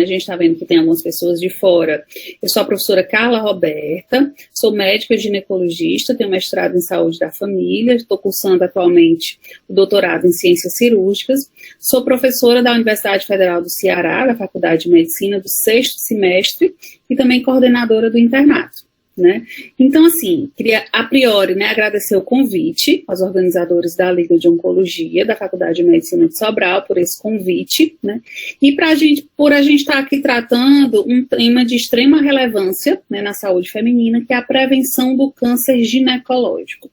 A gente está vendo que tem algumas pessoas de fora. Eu sou a professora Carla Roberta, sou médica ginecologista, tenho mestrado em saúde da família, estou cursando atualmente o doutorado em ciências cirúrgicas, sou professora da Universidade Federal do Ceará, da Faculdade de Medicina, do 6º semestre, e também coordenadora do internato. Né? Então, assim, queria a priori, né, agradecer o convite aos organizadores da Liga de Oncologia da Faculdade de Medicina de Sobral por esse convite, né? E por a gente estar aqui tratando um tema de extrema relevância, né, na saúde feminina, que é a prevenção do câncer ginecológico.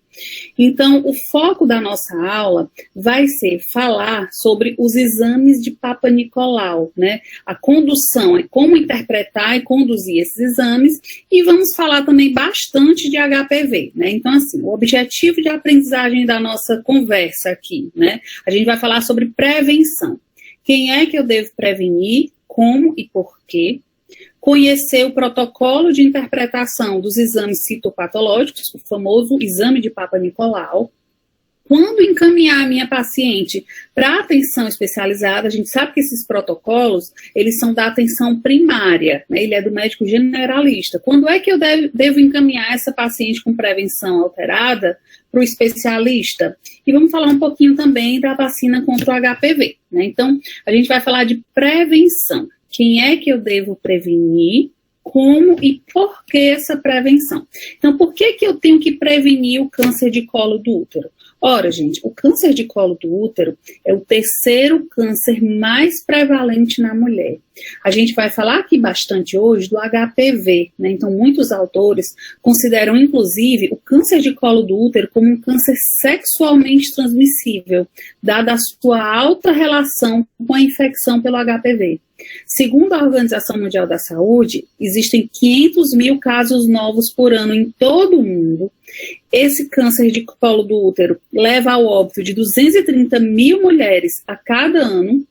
Então, o foco da nossa aula vai ser falar sobre os exames de Papa Nicolau, né? A condução, como interpretar e conduzir esses exames, e vamos falar também bastante de HPV, né? Então, assim, o objetivo de aprendizagem da nossa conversa aqui, né? A gente vai falar sobre prevenção. Quem é que eu devo prevenir, como e por quê? Conhecer o protocolo de interpretação dos exames citopatológicos, o famoso exame de Papa Nicolau. Quando encaminhar a minha paciente para atenção especializada, a gente sabe que esses protocolos, eles são da atenção primária, né? Ele é do médico generalista. Quando é que eu devo encaminhar essa paciente com prevenção alterada para o especialista? E vamos falar um pouquinho também da vacina contra o HPV, né? Então, a gente vai falar de prevenção. Quem é que eu devo prevenir, como e por que essa prevenção? Então, por que eu tenho que prevenir o câncer de colo do útero? Ora, gente, o câncer de colo do útero é o terceiro câncer mais prevalente na mulher. A gente vai falar aqui bastante hoje do HPV, né? Então, muitos autores consideram, inclusive, o câncer de colo do útero como um câncer sexualmente transmissível, dada a sua alta relação com a infecção pelo HPV. Segundo a Organização Mundial da Saúde, existem 500 mil casos novos por ano em todo o mundo. Esse câncer de colo do útero leva ao óbito de 230 mil mulheres a cada ano.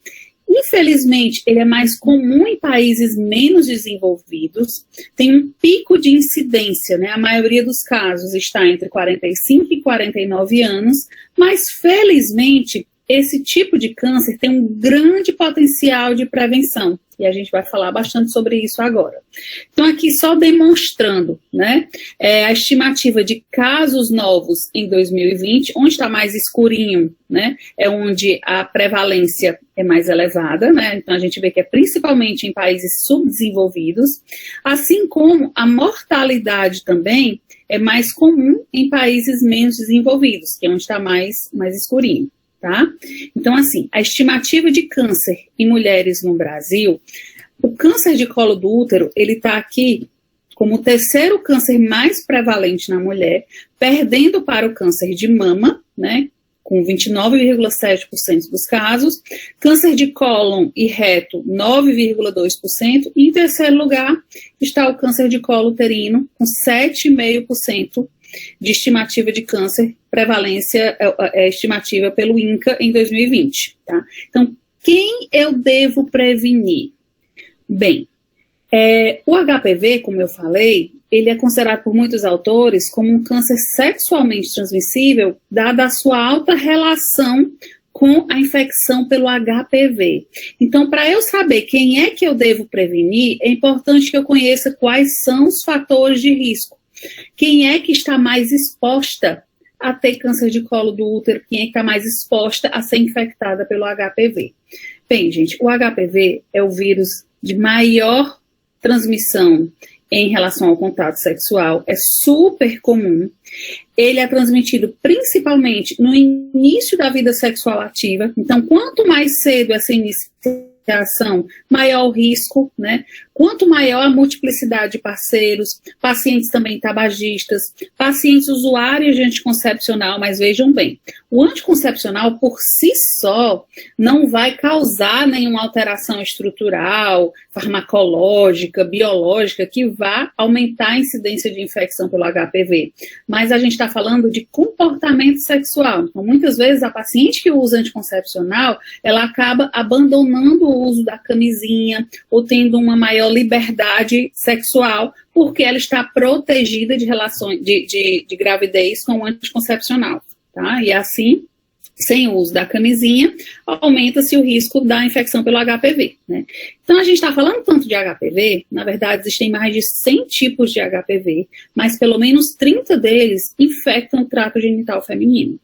Infelizmente, ele é mais comum em países menos desenvolvidos, tem um pico de incidência, né? A maioria dos casos está entre 45 e 49 anos, mas felizmente esse tipo de câncer tem um grande potencial de prevenção, e a gente vai falar bastante sobre isso agora. Então, aqui só demonstrando, né, a estimativa de casos novos em 2020, onde está mais escurinho, né, é onde a prevalência é mais elevada, né, então a gente vê que é principalmente em países subdesenvolvidos, assim como a mortalidade também é mais comum em países menos desenvolvidos, que é onde está mais escurinho. Tá? Então, assim, a estimativa de câncer em mulheres no Brasil, o câncer de colo do útero, ele está aqui como o terceiro câncer mais prevalente na mulher, perdendo para o câncer de mama, né, com 29,7% dos casos, câncer de cólon e reto, 9,2%, e em terceiro lugar está o câncer de colo uterino, com 7,5% de estimativa de câncer, prevalência estimativa pelo INCA em 2020. Tá? Então, quem eu devo prevenir? Bem, o HPV, como eu falei, ele é considerado por muitos autores como um câncer sexualmente transmissível, dada a sua alta relação com a infecção pelo HPV. Então, para eu saber quem é que eu devo prevenir, é importante que eu conheça quais são os fatores de risco. Quem é que está mais exposta a ter câncer de colo do útero? Quem é que está mais exposta a ser infectada pelo HPV? Bem, gente, o HPV é o vírus de maior transmissão em relação ao contato sexual, é super comum. Ele é transmitido principalmente no início da vida sexual ativa. Então, quanto mais cedo essa iniciação, maior o risco, né? Quanto maior a multiplicidade de parceiros, pacientes também tabagistas, pacientes usuários de anticoncepcional, mas vejam bem, o anticoncepcional por si só não vai causar nenhuma alteração estrutural, farmacológica, biológica, que vá aumentar a incidência de infecção pelo HPV. Mas a gente está falando de comportamento sexual. Então, muitas vezes, a paciente que usa anticoncepcional, ela acaba abandonando o uso da camisinha ou tendo uma maior liberdade sexual, porque ela está protegida de relações de gravidez com o anticoncepcional, tá? E assim sem o uso da camisinha, aumenta-se o risco da infecção pelo HPV, né? Então, a gente está falando tanto de HPV, na verdade, existem mais de 100 tipos de HPV, mas pelo menos 30 deles infectam o trato genital feminino.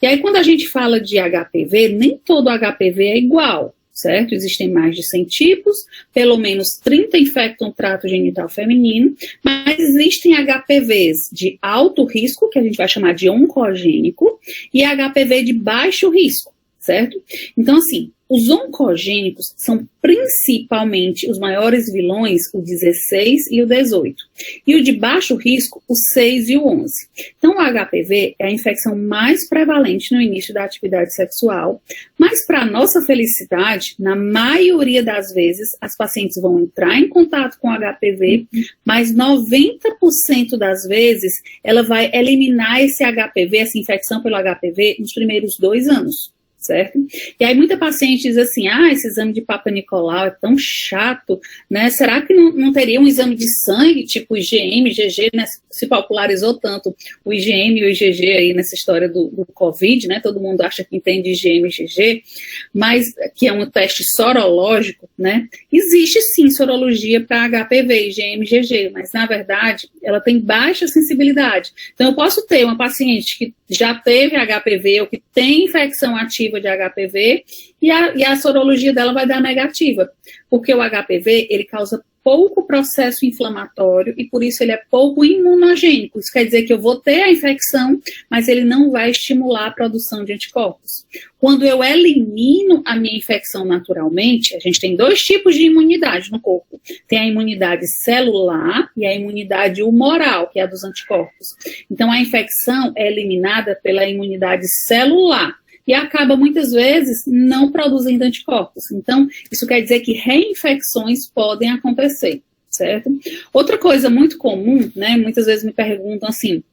E aí, quando a gente fala de HPV, nem todo HPV é igual, certo? Existem mais de 100 tipos, pelo menos 30 infectam o trato genital feminino, mas existem HPVs de alto risco, que a gente vai chamar de oncogênico, e HPV de baixo risco, certo? Então, assim, os oncogênicos são principalmente os maiores vilões, o 16 e o 18. E o de baixo risco, o 6 e o 11. Então, o HPV é a infecção mais prevalente no início da atividade sexual, mas para nossa felicidade, na maioria das vezes, as pacientes vão entrar em contato com o HPV, mas 90% das vezes, ela vai eliminar esse HPV, essa infecção pelo HPV, nos primeiros 2 anos. Certo? E aí muita paciente diz assim, esse exame de Papa Nicolau é tão chato, né? Será que não teria um exame de sangue, tipo IgM, IgG, né? Se popularizou tanto o IgM e o IgG aí nessa história do Covid, né? Todo mundo acha que entende IgM e IgG, mas que é um teste sorológico, né? Existe sim sorologia para HPV, IgM e IgG, mas na verdade ela tem baixa sensibilidade. Então eu posso ter uma paciente que já teve HPV ou que tem infecção ativa de HPV e a sorologia dela vai dar negativa, porque o HPV ele causa pouco processo inflamatório e por isso ele é pouco imunogênico. Isso quer dizer que eu vou ter a infecção, mas ele não vai estimular a produção de anticorpos. Quando eu elimino a minha infecção naturalmente, a gente tem 2 tipos de imunidade no corpo. Tem a imunidade celular e a imunidade humoral, que é a dos anticorpos. Então, a infecção é eliminada pela imunidade celular e acaba, muitas vezes, não produzindo anticorpos. Então, isso quer dizer que reinfecções podem acontecer, certo? Outra coisa muito comum, né, muitas vezes me perguntam assim,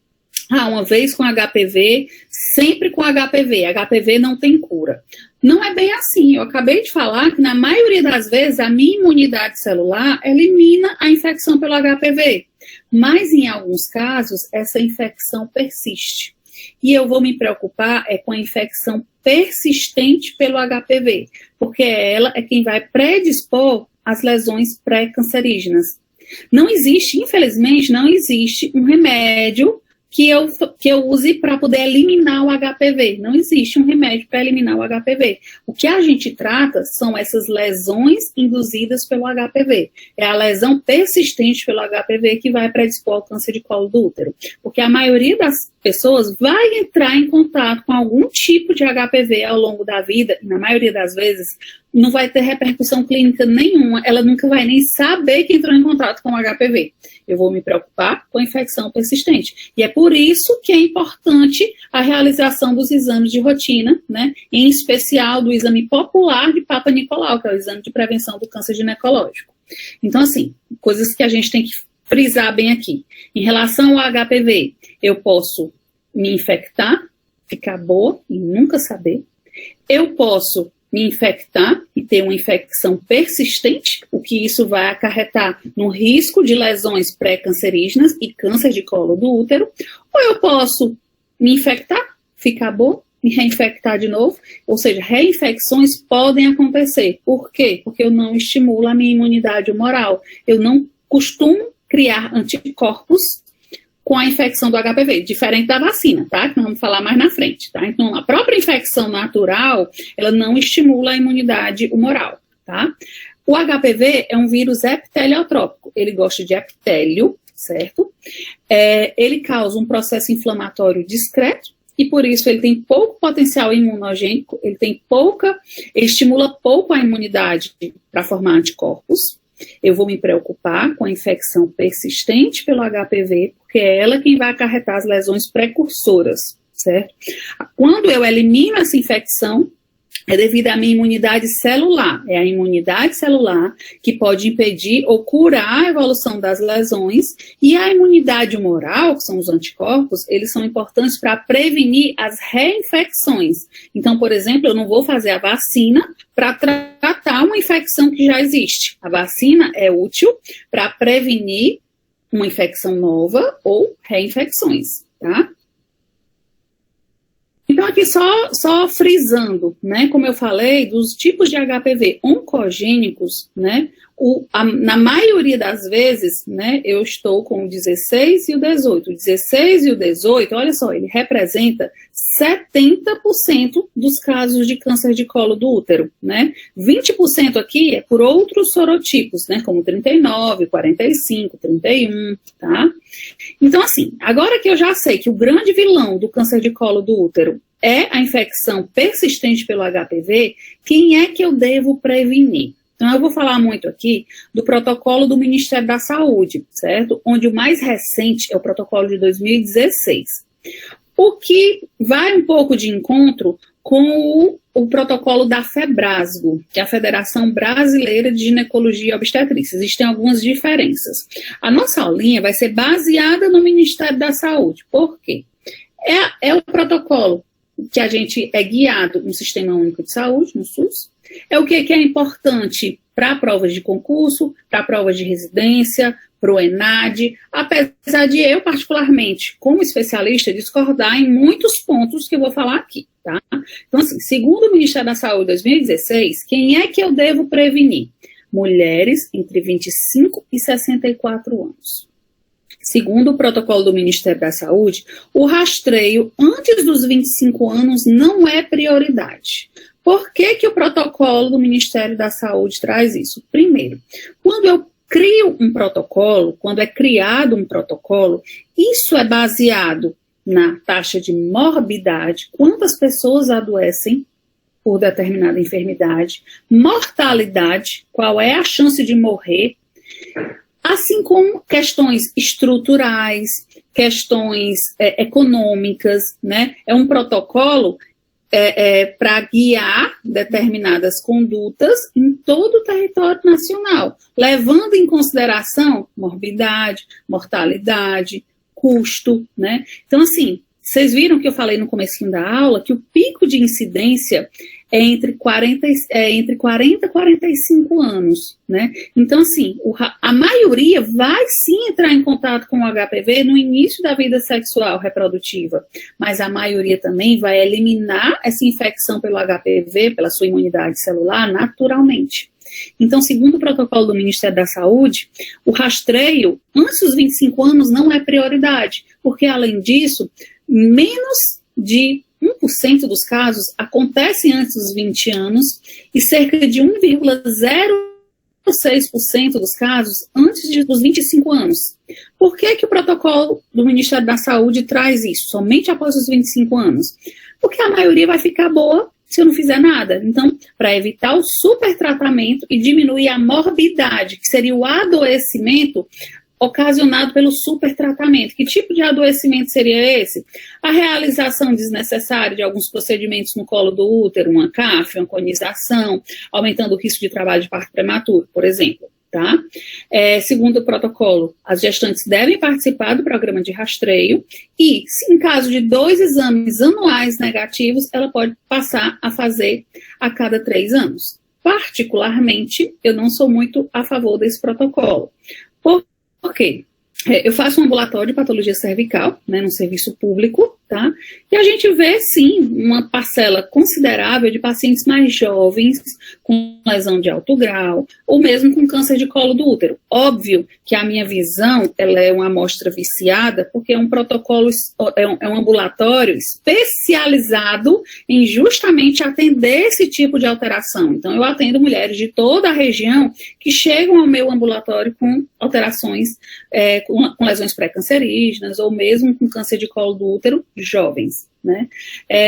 uma vez com HPV, sempre com HPV. HPV não tem cura. Não é bem assim. Eu acabei de falar que na maioria das vezes a minha imunidade celular elimina a infecção pelo HPV. Mas em alguns casos essa infecção persiste. E eu vou me preocupar com a infecção persistente pelo HPV, porque ela é quem vai predispor as lesões pré-cancerígenas. Não existe, infelizmente, não existe um remédio que eu use para poder eliminar o HPV. Não existe um remédio para eliminar o HPV. O que a gente trata são essas lesões induzidas pelo HPV. É a lesão persistente pelo HPV que vai predispor ao câncer de colo do útero. Porque a maioria das pessoas vai entrar em contato com algum tipo de HPV ao longo da vida, e na maioria das vezes não vai ter repercussão clínica nenhuma, ela nunca vai nem saber que entrou em contato com o HPV. Eu vou me preocupar com a infecção persistente. E é por isso que é importante a realização dos exames de rotina, né? Em especial do exame popular de Papa Nicolau, que é o exame de prevenção do câncer ginecológico. Então, assim, coisas que a gente tem que frisar bem aqui. Em relação ao HPV, eu posso me infectar, ficar boa e nunca saber. Eu posso me infectar e ter uma infecção persistente, o que isso vai acarretar no risco de lesões pré-cancerígenas e câncer de colo do útero, ou eu posso me infectar, ficar boa e reinfectar de novo, ou seja, reinfecções podem acontecer. Por quê? Porque eu não estimulo a minha imunidade humoral, eu não costumo criar anticorpos com a infecção do HPV, diferente da vacina, tá? Que nós vamos falar mais na frente, tá? Então, a própria infecção natural, ela não estimula a imunidade humoral, tá? O HPV é um vírus epiteliotrópico, ele gosta de epitélio, certo? Ele causa um processo inflamatório discreto, e por isso ele tem pouco potencial imunogênico, ele estimula pouco a imunidade para formar anticorpos. Eu vou me preocupar com a infecção persistente pelo HPV, porque é ela quem vai acarretar as lesões precursoras, certo? Quando eu elimino essa infecção, é devido à minha imunidade celular. É a imunidade celular que pode impedir ou curar a evolução das lesões, e a imunidade humoral, que são os anticorpos, eles são importantes para prevenir as reinfecções. Então, por exemplo, eu não vou fazer a vacina para tratar uma infecção que já existe. A vacina é útil para prevenir uma infecção nova ou reinfecções, tá? Então, aqui só frisando, né, como eu falei, dos tipos de HPV oncogênicos, né, na maioria das vezes, né, eu estou com o 16 e o 18. O 16 e o 18, olha só, ele representa 70% dos casos de câncer de colo do útero, né? 20% aqui é por outros sorotipos, né, como 39, 45, 31, tá? Então, assim, agora que eu já sei que o grande vilão do câncer de colo do útero é a infecção persistente pelo HPV, quem é que eu devo prevenir? Então, eu vou falar muito aqui do protocolo do Ministério da Saúde, certo? Onde o mais recente é o protocolo de 2016. O que vai um pouco de encontro com o protocolo da FEBRASGO, que é a Federação Brasileira de Ginecologia e Obstetrícia. Existem algumas diferenças. A nossa aulinha vai ser baseada no Ministério da Saúde. Por quê? É o protocolo que a gente é guiado no Sistema Único de Saúde, no SUS. É o que é importante para provas de concurso, para provas de residência, para o ENAD, apesar de eu, particularmente, como especialista, discordar em muitos pontos que eu vou falar aqui, tá? Então, assim, segundo o Ministério da Saúde 2016, quem é que eu devo prevenir? Mulheres entre 25 e 64 anos. Segundo o protocolo do Ministério da Saúde, o rastreio antes dos 25 anos não é prioridade. Por que o protocolo do Ministério da Saúde traz isso? Primeiro, quando eu crio um protocolo, quando é criado um protocolo, isso é baseado na taxa de morbidade, quantas pessoas adoecem por determinada enfermidade, mortalidade, qual é a chance de morrer, assim como questões estruturais, questões econômicas, né? É um protocolo para guiar determinadas condutas em todo o território nacional, levando em consideração morbidade, mortalidade, custo, né? Então, assim, vocês viram que eu falei no comecinho da aula que o pico de incidência é entre 40 e 45 anos, né? Então, assim, a maioria vai sim entrar em contato com o HPV no início da vida sexual reprodutiva, mas a maioria também vai eliminar essa infecção pelo HPV, pela sua imunidade celular, naturalmente. Então, segundo o protocolo do Ministério da Saúde, o rastreio antes dos 25 anos não é prioridade, porque, além disso, menos de 1% dos casos acontecem antes dos 20 anos e cerca de 1,06% dos casos antes dos 25 anos. Por que o protocolo do Ministério da Saúde traz isso, somente após os 25 anos? Porque a maioria vai ficar boa se eu não fizer nada. Então, para evitar o supertratamento e diminuir a morbidade, que seria o adoecimento ocasionado pelo supertratamento. Que tipo de adoecimento seria esse? A realização desnecessária de alguns procedimentos no colo do útero, uma CAF, uma conização, aumentando o risco de trabalho de parto prematuro, por exemplo. Tá? Segundo o protocolo, as gestantes devem participar do programa de rastreio e, se em caso de 2 exames anuais negativos, ela pode passar a fazer a cada 3 anos. Particularmente, eu não sou muito a favor desse protocolo. Por quê? Eu faço um ambulatório de patologia cervical, né, no serviço público, tá? E a gente vê, sim, uma parcela considerável de pacientes mais jovens, com lesão de alto grau, ou mesmo com câncer de colo do útero. Óbvio que a minha visão, ela é uma amostra viciada, porque é um protocolo, é um ambulatório especializado em justamente atender esse tipo de alteração. Então, eu atendo mulheres de toda a região que chegam ao meu ambulatório com alterações, com lesões pré-cancerígenas, ou mesmo com câncer de colo do útero, jovens, né?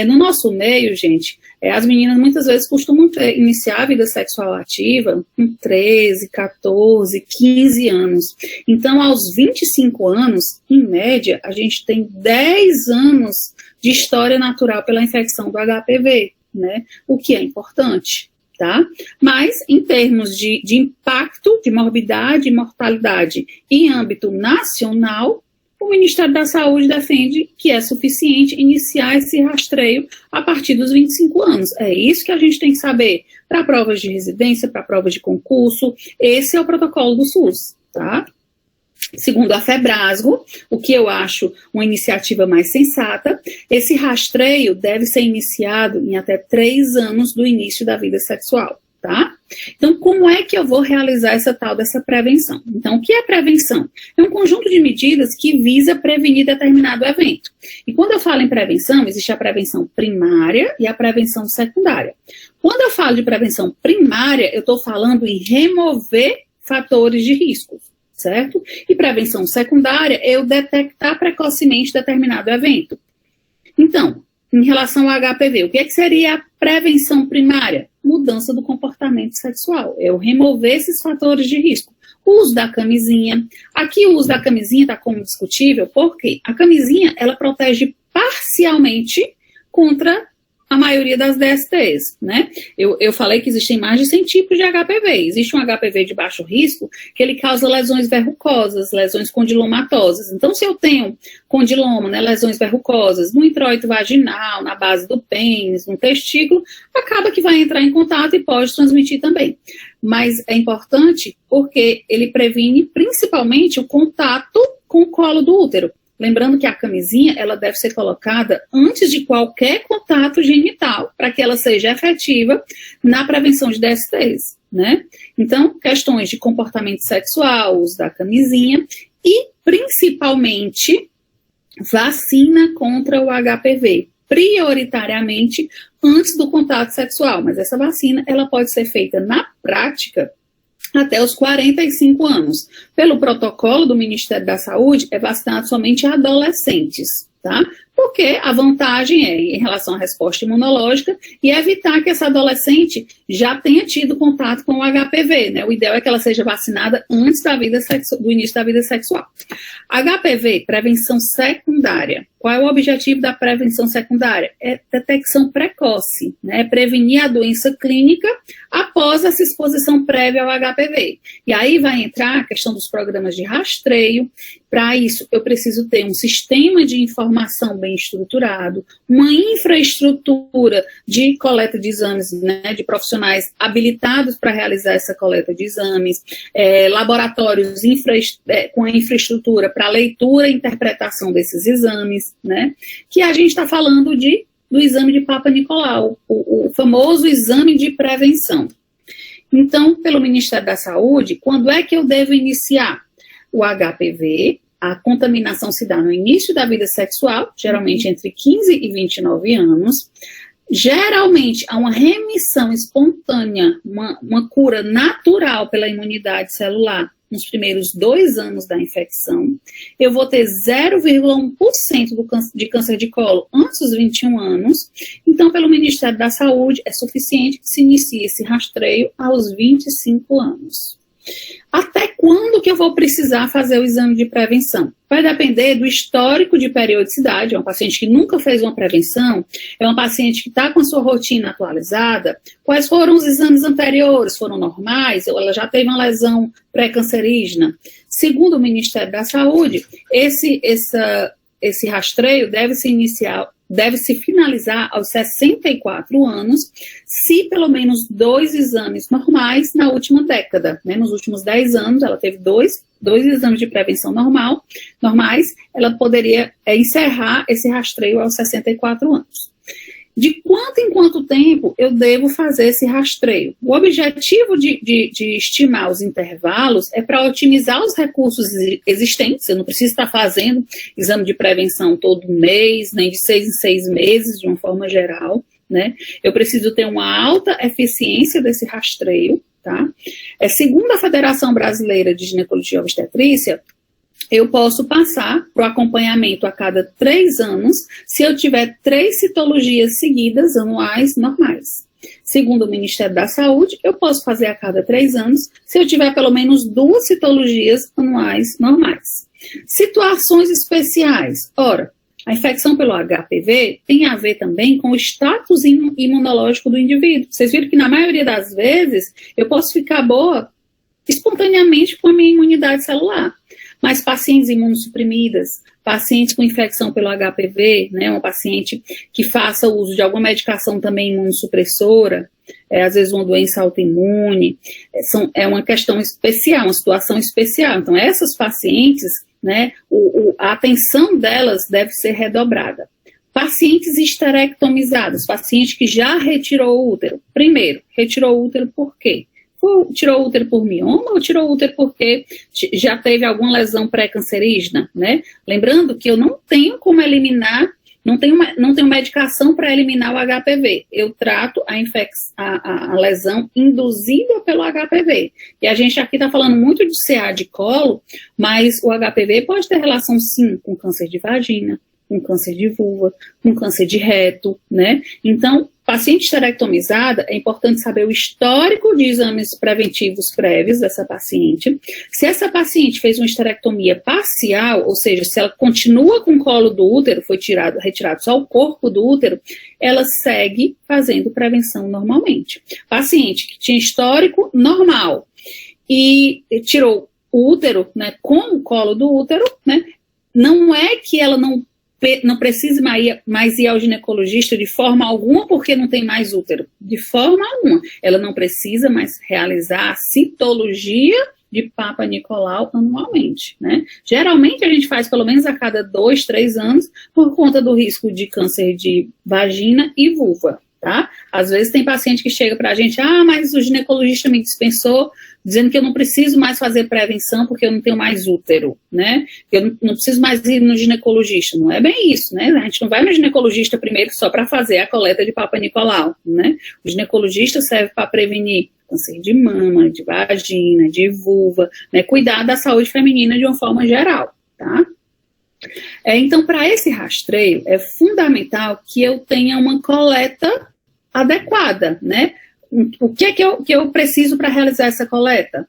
No nosso meio, gente, as meninas muitas vezes costumam iniciar a vida sexual ativa com 13, 14, 15 anos. Então, aos 25 anos, em média, a gente tem 10 anos de história natural pela infecção do HPV, né? O que é importante, tá? Mas, em termos de impacto, de morbidade e mortalidade em âmbito nacional, o Ministério da Saúde defende que é suficiente iniciar esse rastreio a partir dos 25 anos. É isso que a gente tem que saber para provas de residência, para provas de concurso. Esse é o protocolo do SUS, tá? Segundo a Febrasgo, o que eu acho uma iniciativa mais sensata, esse rastreio deve ser iniciado em até 3 anos do início da vida sexual, tá? Então, como é que eu vou realizar essa tal dessa prevenção? Então, o que é prevenção? É um conjunto de medidas que visa prevenir determinado evento. E quando eu falo em prevenção, existe a prevenção primária e a prevenção secundária. Quando eu falo de prevenção primária, eu estou falando em remover fatores de risco, certo? E prevenção secundária é eu detectar precocemente determinado evento. Então, em relação ao HPV, o que seria a prevenção primária? Mudança do comportamento sexual. Eu remover esses fatores de risco. O uso da camisinha. Aqui o uso da camisinha está como discutível, porque a camisinha, ela protege parcialmente contra a maioria das DSTs, né? Eu falei que existem mais de 100 tipos de HPV. Existe um HPV de baixo risco que ele causa lesões verrucosas, lesões condilomatosas. Então, se eu tenho condiloma, né, lesões verrucosas no introito vaginal, na base do pênis, no testículo, acaba que vai entrar em contato e pode transmitir também. Mas é importante porque ele previne principalmente o contato com o colo do útero. Lembrando que a camisinha, ela deve ser colocada antes de qualquer contato genital, para que ela seja efetiva na prevenção de DSTs, né? Então, questões de comportamento sexual, uso da camisinha e, principalmente, vacina contra o HPV, prioritariamente antes do contato sexual. Mas essa vacina, ela pode ser feita na prática até os 45 anos. Pelo protocolo do Ministério da Saúde, é vacinado somente adolescentes, tá? Porque a vantagem é em relação à resposta imunológica e evitar que essa adolescente já tenha tido contato com o HPV, né? O ideal é que ela seja vacinada antes do início da vida sexual. HPV, prevenção secundária. Qual é o objetivo da prevenção secundária? É detecção precoce, né? Prevenir a doença clínica após essa exposição prévia ao HPV. E aí vai entrar a questão dos programas de rastreio. Para isso, eu preciso ter um sistema de informação bem estruturado, uma infraestrutura de coleta de exames, né, de profissionais habilitados para realizar essa coleta de exames, laboratórios com a infraestrutura para leitura e interpretação desses exames, né, que a gente está falando do exame de Papa Nicolau, o famoso exame de prevenção. Então, pelo Ministério da Saúde, quando é que eu devo iniciar? O HPV, a contaminação se dá no início da vida sexual, geralmente entre 15 e 29 anos. Geralmente, há uma remissão espontânea, uma cura natural pela imunidade celular nos primeiros 2 anos da infecção. Eu vou ter 0,1% de câncer de colo antes dos 21 anos. Então, pelo Ministério da Saúde, é suficiente que se inicie esse rastreio aos 25 anos. Até quando que eu vou precisar fazer o exame de prevenção? Vai depender do histórico de periodicidade. É um paciente que nunca fez uma prevenção, é um paciente que está com a sua rotina atualizada. Quais foram os exames anteriores? Foram normais? Ou ela já teve uma lesão pré-cancerígena? Segundo o Ministério da Saúde, esse rastreio deve se finalizar aos 64 anos, se pelo menos 2 exames normais na última década, né? Nos últimos 10 anos, ela teve dois exames de prevenção normais, ela poderia encerrar esse rastreio aos 64 anos. De quanto em quanto tempo eu devo fazer esse rastreio? O objetivo de estimar os intervalos é para otimizar os recursos existentes. Eu não preciso estar fazendo exame de prevenção todo mês, nem de 6 em 6 meses, de uma forma geral, né? Eu preciso ter uma alta eficiência desse rastreio, tá? Segundo a Federação Brasileira de Ginecologia e Obstetrícia, eu posso passar para o acompanhamento a cada 3 anos se eu tiver 3 citologias seguidas anuais normais. Segundo o Ministério da Saúde, eu posso fazer a cada 3 anos se eu tiver pelo menos 2 citologias anuais normais. Situações especiais. Ora, a infecção pelo HPV tem a ver também com o status imunológico do indivíduo. Vocês viram que na maioria das vezes eu posso ficar boa espontaneamente com a minha imunidade celular. Mas pacientes imunossuprimidas, pacientes com infecção pelo HPV, né, uma paciente que faça uso de alguma medicação também imunossupressora, às vezes uma doença autoimune, é uma questão especial, uma situação especial. Então, essas pacientes, né, a atenção delas deve ser redobrada. Pacientes esterectomizados, paciente que já retirou o útero. Primeiro, retirou o útero por quê? Tirou o útero por mioma ou tirou o útero porque já teve alguma lesão pré-cancerígena, né? Lembrando que eu não tenho como eliminar, não tenho medicação para eliminar o HPV. Eu trato a lesão induzida pelo HPV. E a gente aqui está falando muito de CA de colo, mas o HPV pode ter relação sim com câncer de vagina, com câncer de vulva, com câncer de reto, né? Então, paciente esterectomizada, é importante saber o histórico de exames preventivos prévios dessa paciente. Se essa paciente fez uma esterectomia parcial, ou seja, se ela continua com o colo do útero, foi retirado só o corpo do útero, ela segue fazendo prevenção normalmente. Paciente que tinha histórico normal e tirou o útero, né, com o colo do útero, né, não é que ela não precise mais ir ao ginecologista de forma alguma porque não tem mais útero. De forma alguma. Ela não precisa mais realizar a citologia de Papa Nicolau anualmente, né? Geralmente a gente faz pelo menos a cada 2, 3 anos por conta do risco de câncer de vagina e vulva, tá? Às vezes tem paciente que chega pra gente, mas o ginecologista me dispensou, dizendo que eu não preciso mais fazer prevenção porque eu não tenho mais útero, né? Eu não preciso mais ir no ginecologista. Não é bem isso, né? A gente não vai no ginecologista primeiro só para fazer a coleta de Papa Nicolau, né? O ginecologista serve para prevenir câncer de mama, de vagina, de vulva, né? Cuidar da saúde feminina de uma forma geral, tá? Então, para esse rastreio, é fundamental que eu tenha uma coleta adequada, né? O que é que eu preciso para realizar essa coleta?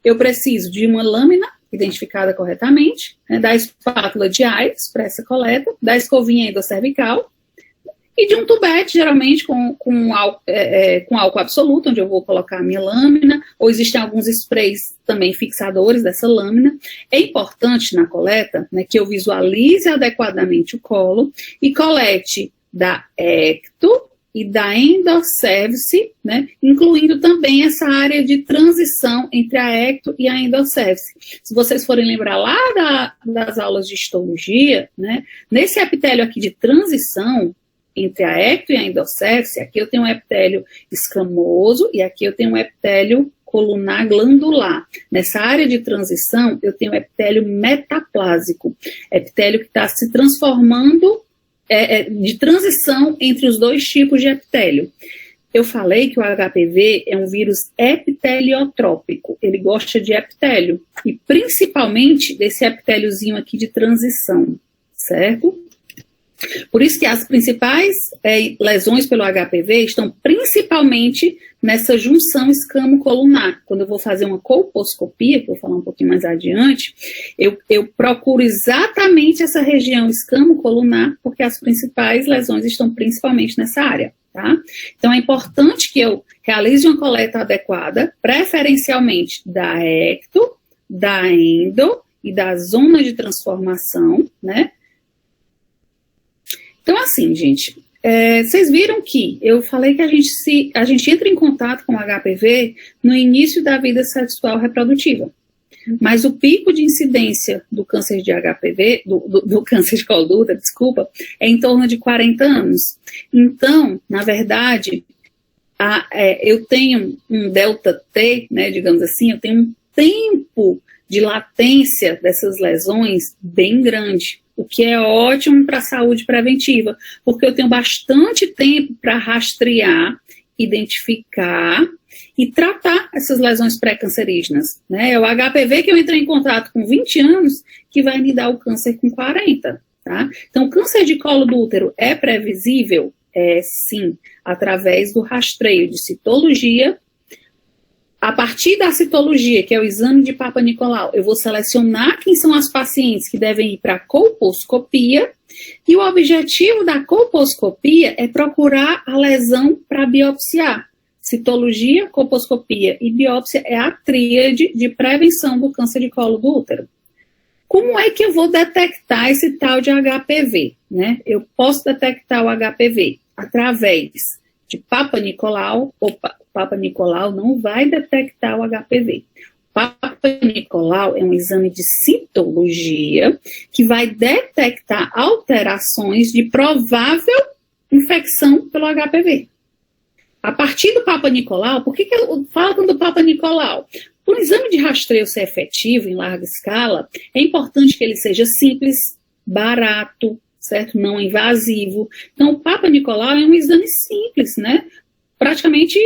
Eu preciso de uma lâmina identificada corretamente, né, da espátula de Aires para essa coleta, da escovinha endocervical e de um tubete, geralmente com álcool absoluto, onde eu vou colocar a minha lâmina, ou existem alguns sprays também fixadores dessa lâmina. É importante na coleta, né, que eu visualize adequadamente o colo e colete da ecto e da endosservice, né, incluindo também essa área de transição entre a ecto e a endosservice. Se vocês forem lembrar lá das aulas de histologia, né, nesse epitélio aqui de transição entre a ecto e a endosservice, aqui eu tenho um epitélio escamoso e aqui eu tenho um epitélio colunar glandular. Nessa área de transição, eu tenho epitélio metaplásico, epitélio que está se transformando de transição entre os dois tipos de epitélio. Eu falei que o HPV é um vírus epiteliotrópico, ele gosta de epitélio, e principalmente desse epitéliozinho aqui de transição, certo? Por isso que as principais lesões pelo HPV estão principalmente nessa junção escamo-colunar. Quando eu vou fazer uma colposcopia, que eu vou falar um pouquinho mais adiante, eu procuro exatamente essa região escamo-colunar, porque as principais lesões estão principalmente nessa área, tá? Então é importante que eu realize uma coleta adequada, preferencialmente da ecto, da endo e da zona de transformação, né? Então, assim, gente, vocês viram que eu falei que a gente entra em contato com o HPV no início da vida sexual reprodutiva. Mas o pico de incidência do câncer de HPV, do câncer de colo do útero, desculpa, é em torno de 40 anos. Então, na verdade, eu tenho um delta T, né, digamos assim, eu tenho um tempo de latência dessas lesões bem grande. O que é ótimo para a saúde preventiva, porque eu tenho bastante tempo para rastrear, identificar e tratar essas lesões pré-cancerígenas, né? É o HPV que eu entrei em contato com 20 anos que vai me dar o câncer com 40, tá? Então, o câncer de colo do útero é previsível? Sim, através do rastreio de citologia. A partir da citologia, que é o exame de Papa Nicolau, eu vou selecionar quem são as pacientes que devem ir para a colposcopia, e o objetivo da colposcopia é procurar a lesão para biopsiar. Citologia, colposcopia e biópsia é a tríade de prevenção do câncer de colo do útero. Como é que eu vou detectar esse tal de HPV, né? Eu posso detectar o HPV através de Papa Nicolau. Opa, Papa Nicolau não vai detectar o HPV. Papa Nicolau é um exame de citologia que vai detectar alterações de provável infecção pelo HPV. A partir do Papa Nicolau, por que eu falo do Papa Nicolau? O exame de rastreio ser efetivo em larga escala, é importante que ele seja simples, barato, certo? Não invasivo. Então, o Papa Nicolau é um exame simples, né? Praticamente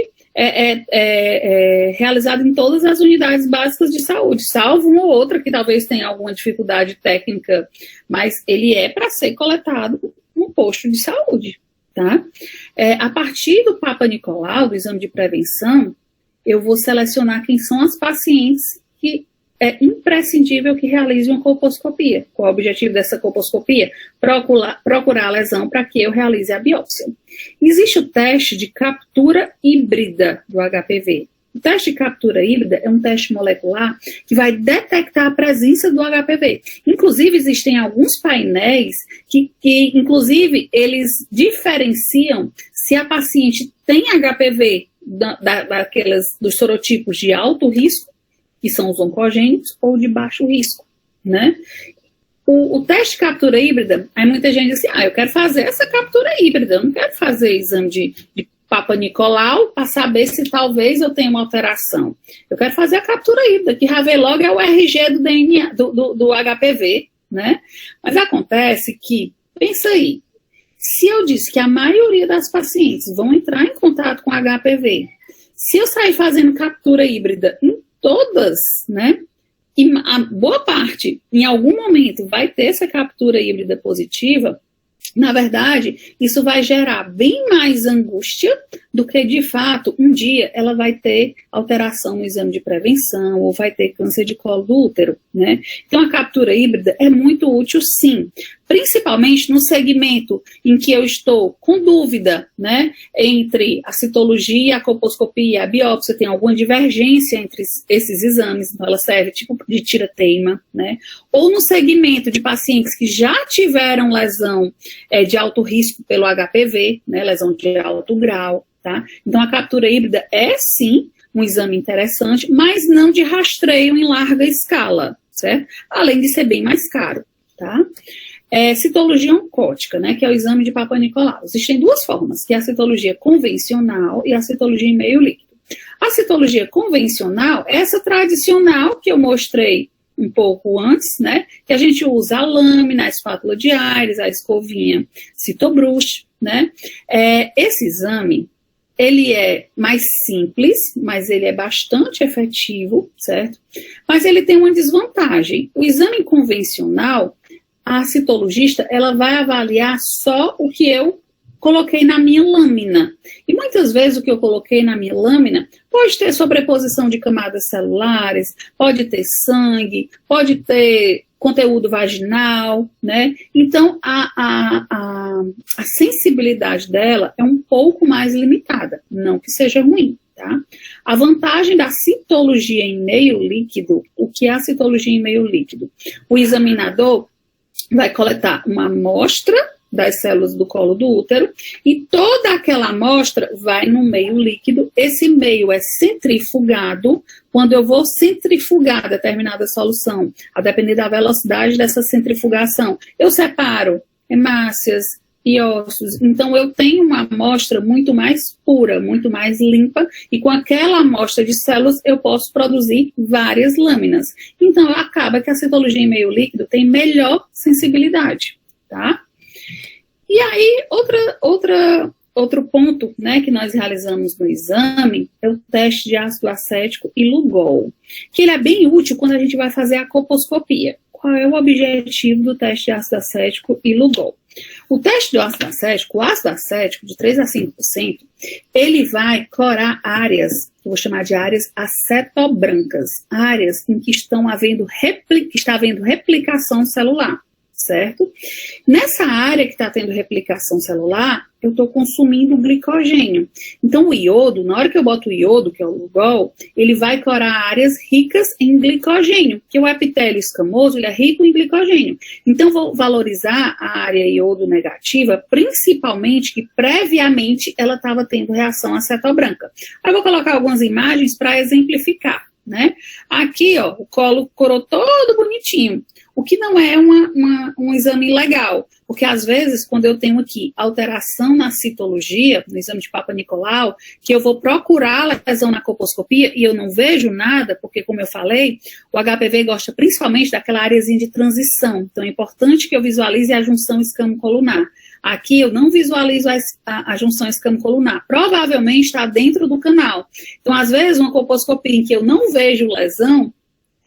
realizado em todas as unidades básicas de saúde, salvo uma ou outra que talvez tenha alguma dificuldade técnica, mas ele é para ser coletado no posto de saúde, tá? A partir do Papa Nicolau, do exame de prevenção, eu vou selecionar quem são as pacientes que é imprescindível que realize uma colposcopia. Qual é o objetivo dessa colposcopia? Procurar a lesão para que eu realize a biópsia. Existe o teste de captura híbrida do HPV. O teste de captura híbrida é um teste molecular que vai detectar a presença do HPV. Inclusive, existem alguns painéis que inclusive, eles diferenciam se a paciente tem HPV dos sorotipos de alto risco, que são os oncogênicos, ou de baixo risco, né? O teste de captura híbrida, aí muita gente diz assim, eu quero fazer essa captura híbrida, eu não quero fazer exame de Papa Nicolau para saber se talvez eu tenha uma alteração. Eu quero fazer a captura híbrida, que já vê logo é o RG do DNA, do HPV, né? Mas acontece que, pensa aí, se eu disse que a maioria das pacientes vão entrar em contato com HPV, se eu sair fazendo captura híbrida em todas, né, e a boa parte, em algum momento, vai ter essa captura híbrida positiva, na verdade, isso vai gerar bem mais angústia do que, de fato, um dia ela vai ter alteração no exame de prevenção ou vai ter câncer de colo do útero, né? Então, a captura híbrida é muito útil, sim, principalmente no segmento em que eu estou com dúvida, né, entre a citologia, a colposcopia e a biópsia, tem alguma divergência entre esses exames, então ela serve tipo de tira-teima, né? Ou no segmento de pacientes que já tiveram lesão de alto risco pelo HPV, né, lesão de alto grau, tá? Então, a captura híbrida é, sim, um exame interessante, mas não de rastreio em larga escala, certo? Além de ser bem mais caro, tá? Citologia oncótica, né, que é o exame de Papa Nicolau. Existem duas formas, que é a citologia convencional e a citologia em meio líquido. A citologia convencional, essa tradicional que eu mostrei um pouco antes, né, que a gente usa a lâmina, a espátula de Aires, a escovinha Citobruch, né. Esse exame, ele é mais simples, mas ele é bastante efetivo, certo? Mas ele tem uma desvantagem. O exame convencional, a citologista, ela vai avaliar só o que eu coloquei na minha lâmina. E muitas vezes o que eu coloquei na minha lâmina pode ter sobreposição de camadas celulares, pode ter sangue, pode ter conteúdo vaginal, né? Então, a sensibilidade dela é um pouco mais limitada, não que seja ruim, tá? A vantagem da citologia em meio líquido, o que é a citologia em meio líquido? O examinador vai coletar uma amostra das células do colo do útero e toda aquela amostra vai no meio líquido. Esse meio é centrifugado. Quando eu vou centrifugar determinada solução, a depender da velocidade dessa centrifugação, eu separo hemácias e ossos. Então, eu tenho uma amostra muito mais pura, muito mais limpa, e com aquela amostra de células eu posso produzir várias lâminas. Então, acaba que a citologia em meio líquido tem melhor sensibilidade, tá? E aí, outro ponto, né, que nós realizamos no exame é o teste de ácido acético e Lugol, que ele é bem útil quando a gente vai fazer a colposcopia. Qual é o objetivo do teste de ácido acético e Lugol? O teste do ácido acético, o ácido acético de 3 a 5%, ele vai clorar áreas, que eu vou chamar de áreas acetobrancas, áreas em que está havendo replicação celular, certo? Nessa área que está tendo replicação celular, eu estou consumindo glicogênio. Então, o iodo, na hora que eu boto o iodo, que é o Lugol, ele vai corar áreas ricas em glicogênio, porque o epitélio escamoso, ele é rico em glicogênio. Então, vou valorizar a área iodo negativa, principalmente que previamente ela estava tendo reação acetobranca. Aí eu vou colocar algumas imagens para exemplificar, né? Aqui, ó, o colo corou todo bonitinho. O que não é um exame legal, porque às vezes, quando eu tenho aqui alteração na citologia, no exame de Papa Nicolau, que eu vou procurar a lesão na colposcopia e eu não vejo nada, porque, como eu falei, o HPV gosta principalmente daquela areazinha de transição. Então, é importante que eu visualize a junção escamo-colunar. Aqui eu não visualizo a junção escamo-colunar. Provavelmente está dentro do canal. Então, às vezes, uma colposcopia em que eu não vejo lesão,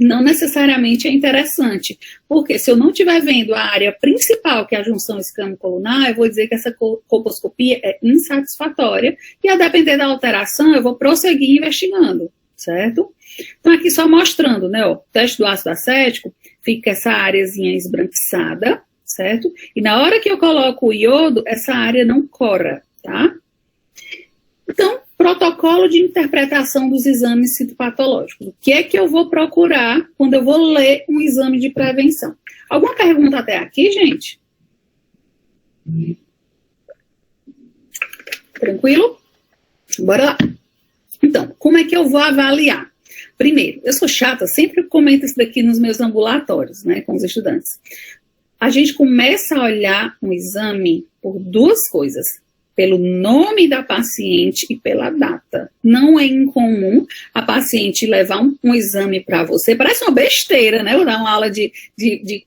não necessariamente é interessante, porque se eu não estiver vendo a área principal, que é a junção escamo-colunar, eu vou dizer que essa colposcopia é insatisfatória, e a depender da alteração, eu vou prosseguir investigando, certo? Então, aqui só mostrando, né, ó, teste do ácido acético, fica essa areazinha esbranquiçada, certo? E na hora que eu coloco o iodo, essa área não cora, tá? Então, protocolo de interpretação dos exames citopatológicos. O que é que eu vou procurar quando eu vou ler um exame de prevenção? Alguma pergunta até aqui, gente? Tranquilo? Bora lá. Então, como é que eu vou avaliar? Primeiro, eu sou chata, sempre comento isso daqui nos meus ambulatórios, né, com os estudantes. A gente começa a olhar um exame por duas coisas. Pelo nome da paciente e pela data. Não é incomum a paciente levar um exame para você. Parece uma besteira, né? Eu dar uma aula de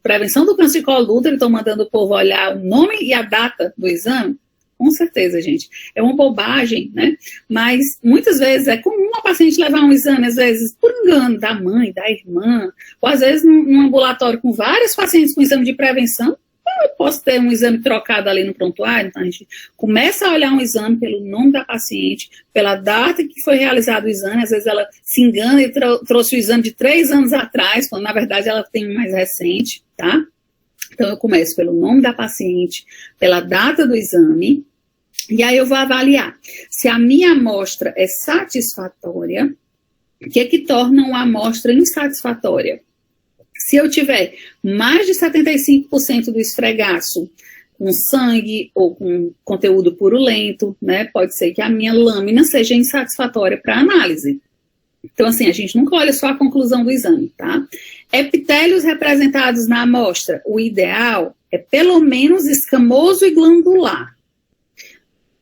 prevenção do câncer de colo do útero, estou mandando o povo olhar o nome e a data do exame. Com certeza, gente. É uma bobagem, né? Mas muitas vezes é comum a paciente levar um exame, às vezes por engano da mãe, da irmã, ou às vezes num ambulatório com vários pacientes com exame de prevenção. Eu posso ter um exame trocado ali no prontuário, então a gente começa a olhar um exame pelo nome da paciente, pela data que foi realizado o exame, às vezes ela se engana e trouxe o exame de 3 anos atrás, quando na verdade ela tem um mais recente, tá? Então eu começo pelo nome da paciente, pela data do exame, e aí eu vou avaliar se a minha amostra é satisfatória, o que é que torna uma amostra insatisfatória? Se eu tiver mais de 75% do esfregaço com sangue ou com conteúdo purulento, né, pode ser que a minha lâmina seja insatisfatória para análise. Então, assim, a gente nunca olha só a conclusão do exame, tá? Epitélios representados na amostra, o ideal é pelo menos escamoso e glandular.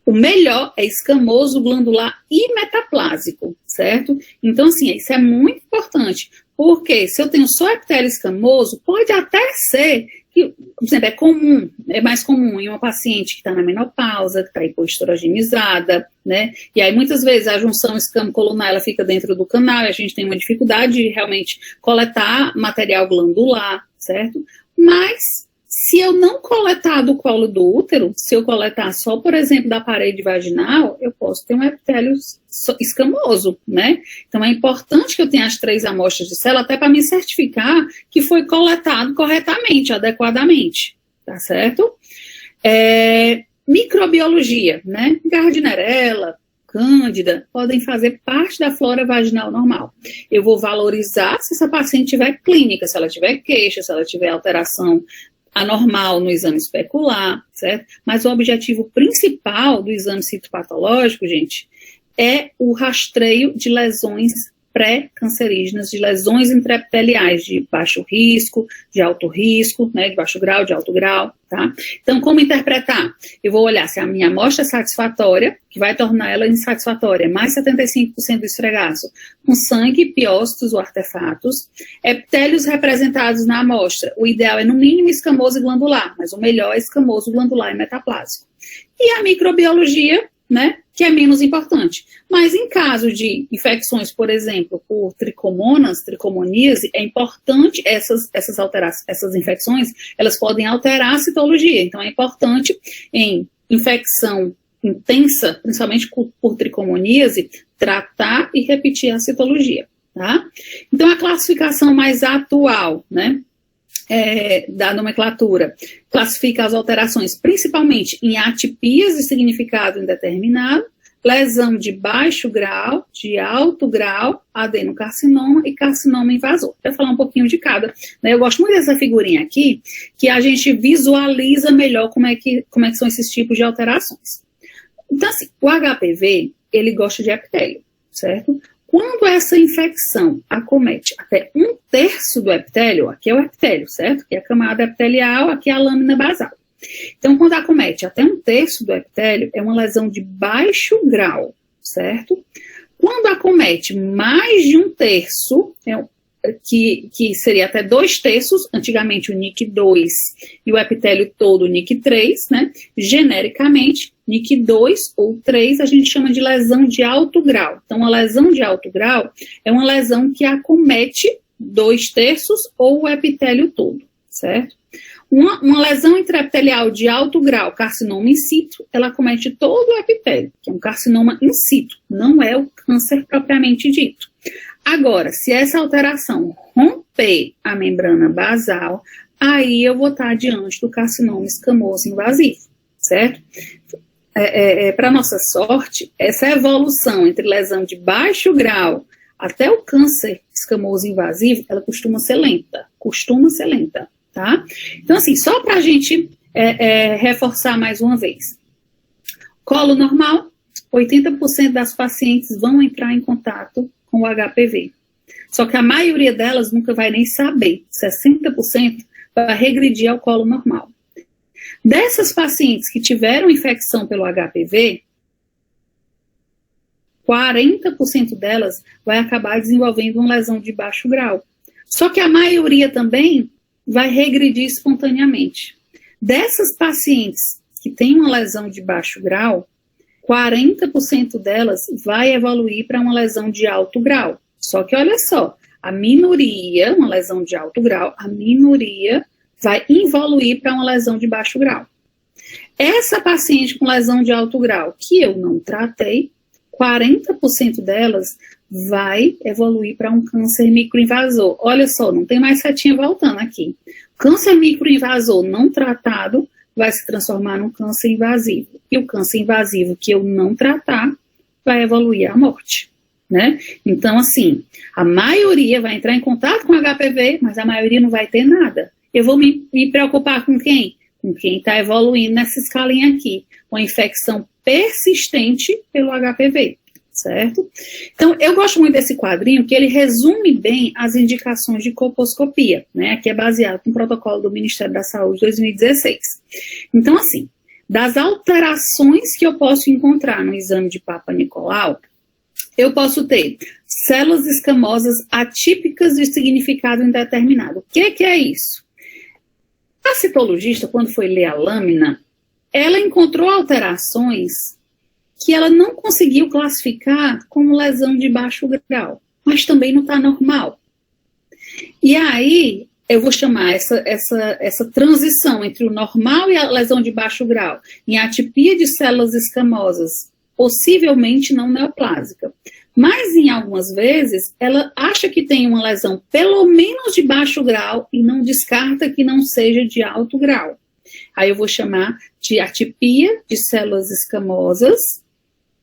O melhor é escamoso, glandular e metaplásico, certo? Então, assim, isso é muito importante. Porque se eu tenho só epitélio escamoso, pode até ser que, por exemplo, é mais comum em uma paciente que está na menopausa, que está hipoestrogenizada, né? E aí muitas vezes a junção escamo-colunar ela fica dentro do canal e a gente tem uma dificuldade de realmente coletar material glandular, certo? Mas se eu não coletar do colo do útero, se eu coletar só, por exemplo, da parede vaginal, eu posso ter um epitélio escamoso, né? Então é importante que eu tenha as 3 amostras de célula até para me certificar que foi coletado corretamente, adequadamente, tá certo? Microbiologia, né? Gardnerella, Cândida, podem fazer parte da flora vaginal normal. Eu vou valorizar se essa paciente tiver clínica, se ela tiver queixa, se ela tiver alteração anormal no exame especular, certo? Mas o objetivo principal do exame citopatológico, gente, é o rastreio de lesões pré-cancerígenas, de lesões intraepiteliais de baixo risco, de alto risco, né, de baixo grau, de alto grau, tá? Então, como interpretar? Eu vou olhar se a minha amostra é satisfatória, que vai tornar ela insatisfatória, mais 75% do esfregaço, com sangue, piócitos ou artefatos. Epitélios representados na amostra, o ideal é no mínimo escamoso e glandular, mas o melhor é escamoso, glandular e metaplásico. E a microbiologia, né, que é menos importante. Mas em caso de infecções, por exemplo, por tricomonas, tricomoníase, é importante essas infecções, elas podem alterar a citologia. Então é importante em infecção intensa, principalmente por tricomoníase, tratar e repetir a citologia, tá? Então a classificação mais atual, né, da nomenclatura classifica as alterações principalmente em atipias de significado indeterminado, lesão de baixo grau, de alto grau, adenocarcinoma e carcinoma invasor. Vou falar um pouquinho de cada. Né? Eu gosto muito dessa figurinha aqui, que a gente visualiza melhor como é que são esses tipos de alterações. Então, assim, o HPV, ele gosta de epitélio, certo? Quando essa infecção acomete até 1/3 do epitélio, aqui é o epitélio, certo? Aqui é a camada epitelial, aqui é a lâmina basal. Então, quando acomete até 1/3 do epitélio, é uma lesão de baixo grau, certo? Quando acomete mais de 1/3, que seria até 2/3, antigamente o NIC2 e o epitélio todo o NIC3, né? Genericamente, NIC2 ou 3 a gente chama de lesão de alto grau. Então, a lesão de alto grau é uma lesão que acomete 2/3 ou o epitélio todo, certo? Uma lesão intraepitelial de alto grau, carcinoma in situ, ela acomete todo o epitélio, que é um carcinoma in situ, não é o câncer propriamente dito. Agora, se essa alteração romper a membrana basal, aí eu vou estar diante do carcinoma escamoso invasivo, certo? Para nossa sorte, essa evolução entre lesão de baixo grau até o câncer escamoso invasivo, ela costuma ser lenta, tá? Então, assim, só para a gente reforçar mais uma vez. Colo normal, 80% das pacientes vão entrar em contato com o HPV. Só que a maioria delas nunca vai nem saber. 60% vai regredir ao colo normal. Dessas pacientes que tiveram infecção pelo HPV, 40% delas vai acabar desenvolvendo uma lesão de baixo grau. Só que a maioria também vai regredir espontaneamente. Dessas pacientes que têm uma lesão de baixo grau, 40% delas vai evoluir para uma lesão de alto grau. Só que olha só, a minoria, uma lesão de alto grau, a minoria vai evoluir para uma lesão de baixo grau. Essa paciente com lesão de alto grau que eu não tratei, 40% delas vai evoluir para um câncer microinvasor. Olha só, não tem mais setinha voltando aqui. Câncer microinvasor não tratado vai se transformar num câncer invasivo. E o câncer invasivo que eu não tratar vai evoluir à morte, né? Então, assim, a maioria vai entrar em contato com HPV, mas a maioria não vai ter nada. Eu vou me preocupar com quem? Com quem está evoluindo nessa escalinha aqui. Uma infecção persistente pelo HPV, certo? Então, eu gosto muito desse quadrinho, que ele resume bem as indicações de colposcopia, né? Aqui é baseado no protocolo do Ministério da Saúde 2016. Então, assim, das alterações que eu posso encontrar no exame de Papa Nicolau, eu posso ter células escamosas atípicas de significado indeterminado. O que é isso? A citologista, quando foi ler a lâmina, ela encontrou alterações que ela não conseguiu classificar como lesão de baixo grau, mas também não está normal. E aí, eu vou chamar essa transição entre o normal e a lesão de baixo grau, em atipia de células escamosas, possivelmente não neoplásica. Mas, em algumas vezes, ela acha que tem uma lesão pelo menos de baixo grau e não descarta que não seja de alto grau. Aí eu vou chamar de atipia de células escamosas.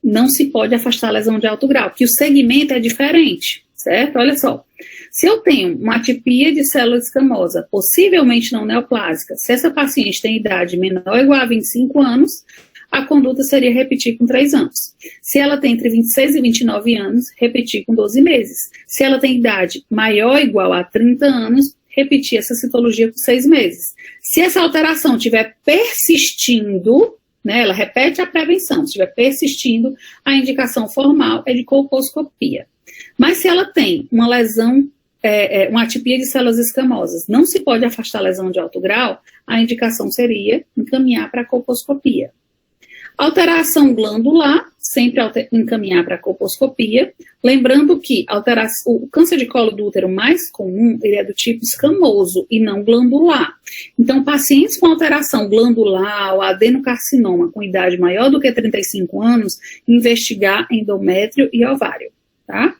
Não se pode afastar a lesão de alto grau, porque o segmento é diferente, certo? Olha só, se eu tenho uma atipia de célula escamosa, possivelmente não neoplásica, se essa paciente tem idade menor ou igual a 25 anos, a conduta seria repetir com 3 anos. Se ela tem entre 26 e 29 anos, repetir com 12 meses. Se ela tem idade maior ou igual a 30 anos, repetir essa citologia com 6 meses. Se essa alteração estiver persistindo, né, ela repete a prevenção, se estiver persistindo, a indicação formal é de colposcopia. Mas se ela tem uma lesão, uma atipia de células escamosas, não se pode afastar a lesão de alto grau, a indicação seria encaminhar para a colposcopia. Alteração glandular, sempre encaminhar para a colposcopia, lembrando que o câncer de colo do útero mais comum, ele é do tipo escamoso e não glandular. Então, pacientes com alteração glandular ou adenocarcinoma com idade maior do que 35 anos, investigar endométrio e ovário, tá?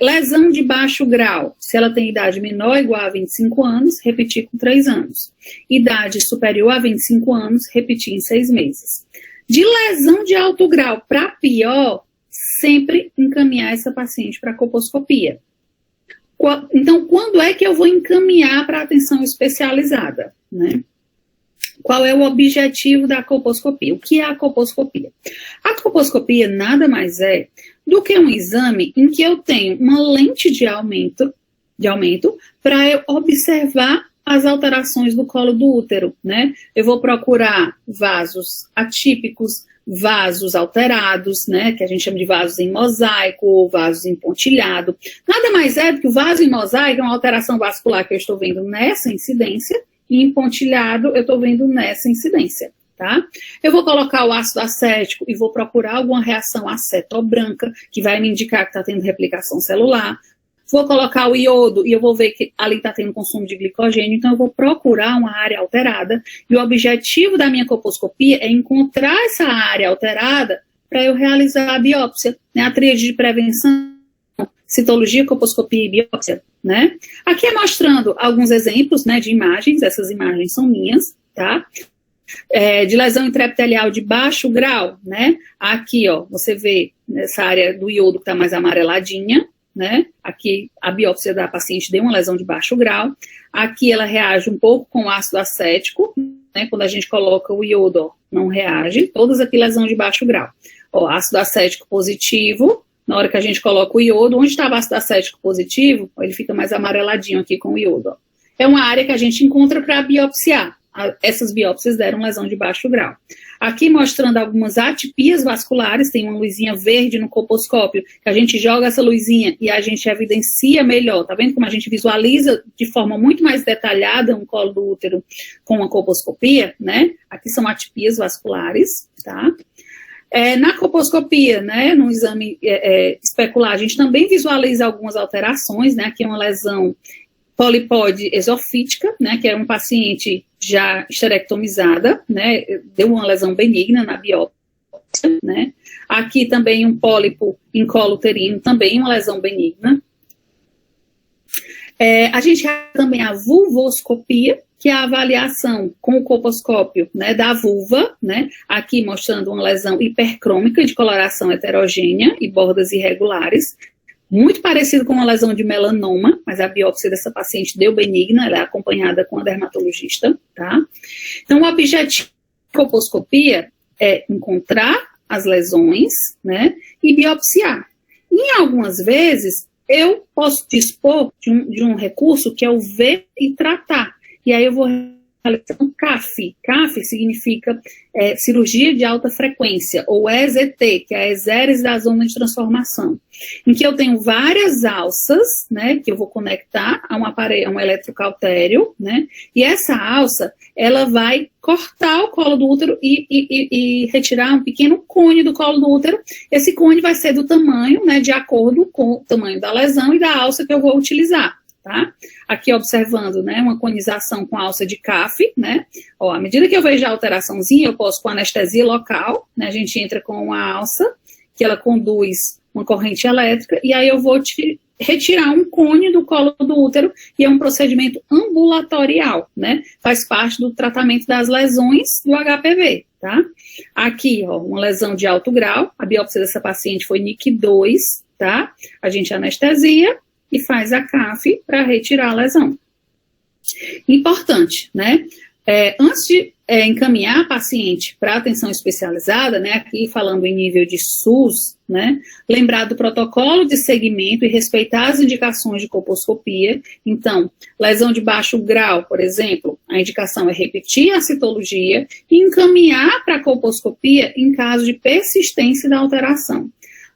Lesão de baixo grau, se ela tem idade menor ou igual a 25 anos, repetir com 3 anos. Idade superior a 25 anos, repetir em 6 meses. De lesão de alto grau para pior, sempre encaminhar essa paciente para colposcopia. Então, quando é que eu vou encaminhar para atenção especializada, né? Qual é o objetivo da colposcopia? O que é a colposcopia? A colposcopia nada mais é do que um exame em que eu tenho uma lente de aumento para eu observar as alterações do colo do útero, né? Eu vou procurar vasos atípicos, vasos alterados, né? Que a gente chama de vasos em mosaico ou vasos em pontilhado. Nada mais é do que o vaso em mosaico é uma alteração vascular que eu estou vendo nessa incidência, e em pontilhado eu estou vendo nessa incidência, tá? Eu vou colocar o ácido acético e vou procurar alguma reação acetobranca, que vai me indicar que está tendo replicação celular. Vou colocar o iodo e eu vou ver que ali está tendo consumo de glicogênio, então eu vou procurar uma área alterada. E o objetivo da minha colposcopia é encontrar essa área alterada para eu realizar a biópsia, né? A tríade de prevenção, citologia, colposcopia e biópsia, né? Aqui é mostrando alguns exemplos, né, de imagens, essas imagens são minhas, tá? De lesão intraepitelial de baixo grau, né? Aqui, ó, você vê nessa área do iodo que está mais amareladinha, né? Aqui a biópsia da paciente deu uma lesão de baixo grau. Aqui ela reage um pouco com ácido acético, né? Quando a gente coloca o iodo, ó, não reage. Todas aqui lesão de baixo grau. Ó, ácido acético positivo. Na hora que a gente coloca o iodo, onde estava ácido acético positivo, ó, ele fica mais amareladinho aqui com o iodo. Ó. É uma área que a gente encontra para biopsiar. Essas biópsias deram lesão de baixo grau. Aqui mostrando algumas atipias vasculares, tem uma luzinha verde no colposcópio, que a gente joga essa luzinha e a gente evidencia melhor. Tá vendo como a gente visualiza de forma muito mais detalhada um colo do útero com uma colposcopia, né? Aqui são atipias vasculares, tá? Na colposcopia, né, no exame especular, a gente também visualiza algumas alterações, né? Aqui é uma lesão polipode esofítica, né, que é um paciente já esterectomizada, né, deu uma lesão benigna na biópsia, né. Aqui também um pólipo em colo uterino, também uma lesão benigna. A gente tem também a vulvoscopia, que é a avaliação com o colposcópio, né, da vulva, né, aqui mostrando uma lesão hipercrômica de coloração heterogênea e bordas irregulares, muito parecido com uma lesão de melanoma, mas a biópsia dessa paciente deu benigna, ela é acompanhada com a dermatologista, tá? Então, o objetivo da colposcopia é encontrar as lesões, né, e biopsiar. Em algumas vezes, eu posso dispor de um recurso que é o ver e tratar. E aí eu vou realizar um CAF. CAF significa cirurgia de alta frequência, ou EZT, que é a exéresis da zona de transformação, em que eu tenho várias alças, né, que eu vou conectar a um aparelho, a um eletrocautério, né, e essa alça, ela vai cortar o colo do útero e retirar um pequeno cone do colo do útero. Esse cone vai ser do tamanho, né, de acordo com o tamanho da lesão e da alça que eu vou utilizar. Tá? Aqui observando, né, uma conização com alça de CAF, né, ó, à medida que eu vejo a alteraçãozinha, eu posso com anestesia local, né, a gente entra com uma alça, que ela conduz uma corrente elétrica, e aí eu vou retirar um cone do colo do útero, e é um procedimento ambulatorial, né, faz parte do tratamento das lesões do HPV, tá? Aqui, ó, uma lesão de alto grau, a biópsia dessa paciente foi NIC2, tá? A gente anestesia, e faz a CAF para retirar a lesão. Importante, né? Antes de encaminhar a paciente para atenção especializada, né, aqui falando em nível de SUS, né, lembrar do protocolo de segmento e respeitar as indicações de colposcopia. Então, lesão de baixo grau, por exemplo, a indicação é repetir a citologia e encaminhar para a colposcopia em caso de persistência da alteração.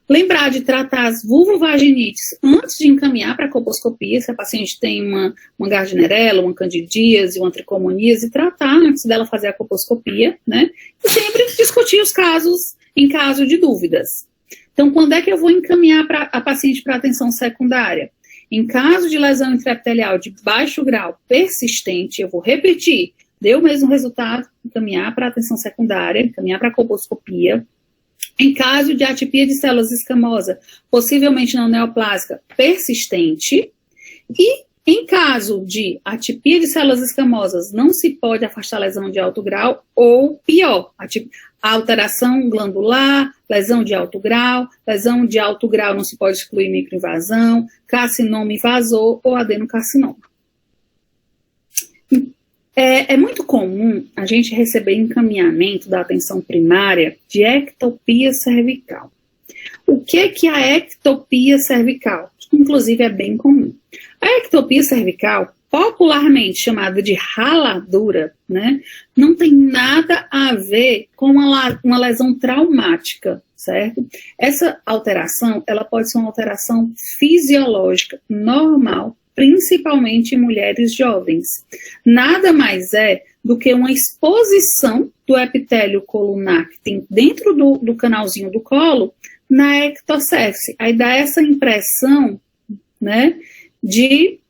Lembrar de tratar as vulvovaginites antes de encaminhar para a colposcopia, se a paciente tem uma gardnerella, uma candidíase, uma tricomoníase, tratar antes dela fazer a colposcopia, né? E sempre discutir os casos em caso de dúvidas. Então, quando é que eu vou encaminhar a paciente para atenção secundária? Em caso de lesão intraepitelial de baixo grau persistente, eu vou repetir, deu o mesmo resultado, encaminhar para atenção secundária, encaminhar para a colposcopia. Em caso de atipia de células escamosas, possivelmente não neoplásica, persistente, e em caso de atipia de células escamosas, não se pode afastar lesão de alto grau, ou pior, alteração glandular, lesão de alto grau não se pode excluir microinvasão, carcinoma invasor ou adenocarcinoma. É muito comum a gente receber encaminhamento da atenção primária de ectopia cervical. O que é a ectopia cervical? Inclusive é bem comum. A ectopia cervical, popularmente chamada de raladura, né, não tem nada a ver com uma lesão traumática, certo? Essa alteração, ela pode ser uma alteração fisiológica normal, principalmente em mulheres jovens. Nada mais é do que uma exposição do epitélio colunar que tem dentro do canalzinho do colo na ectocerce. Aí dá essa impressão, né, de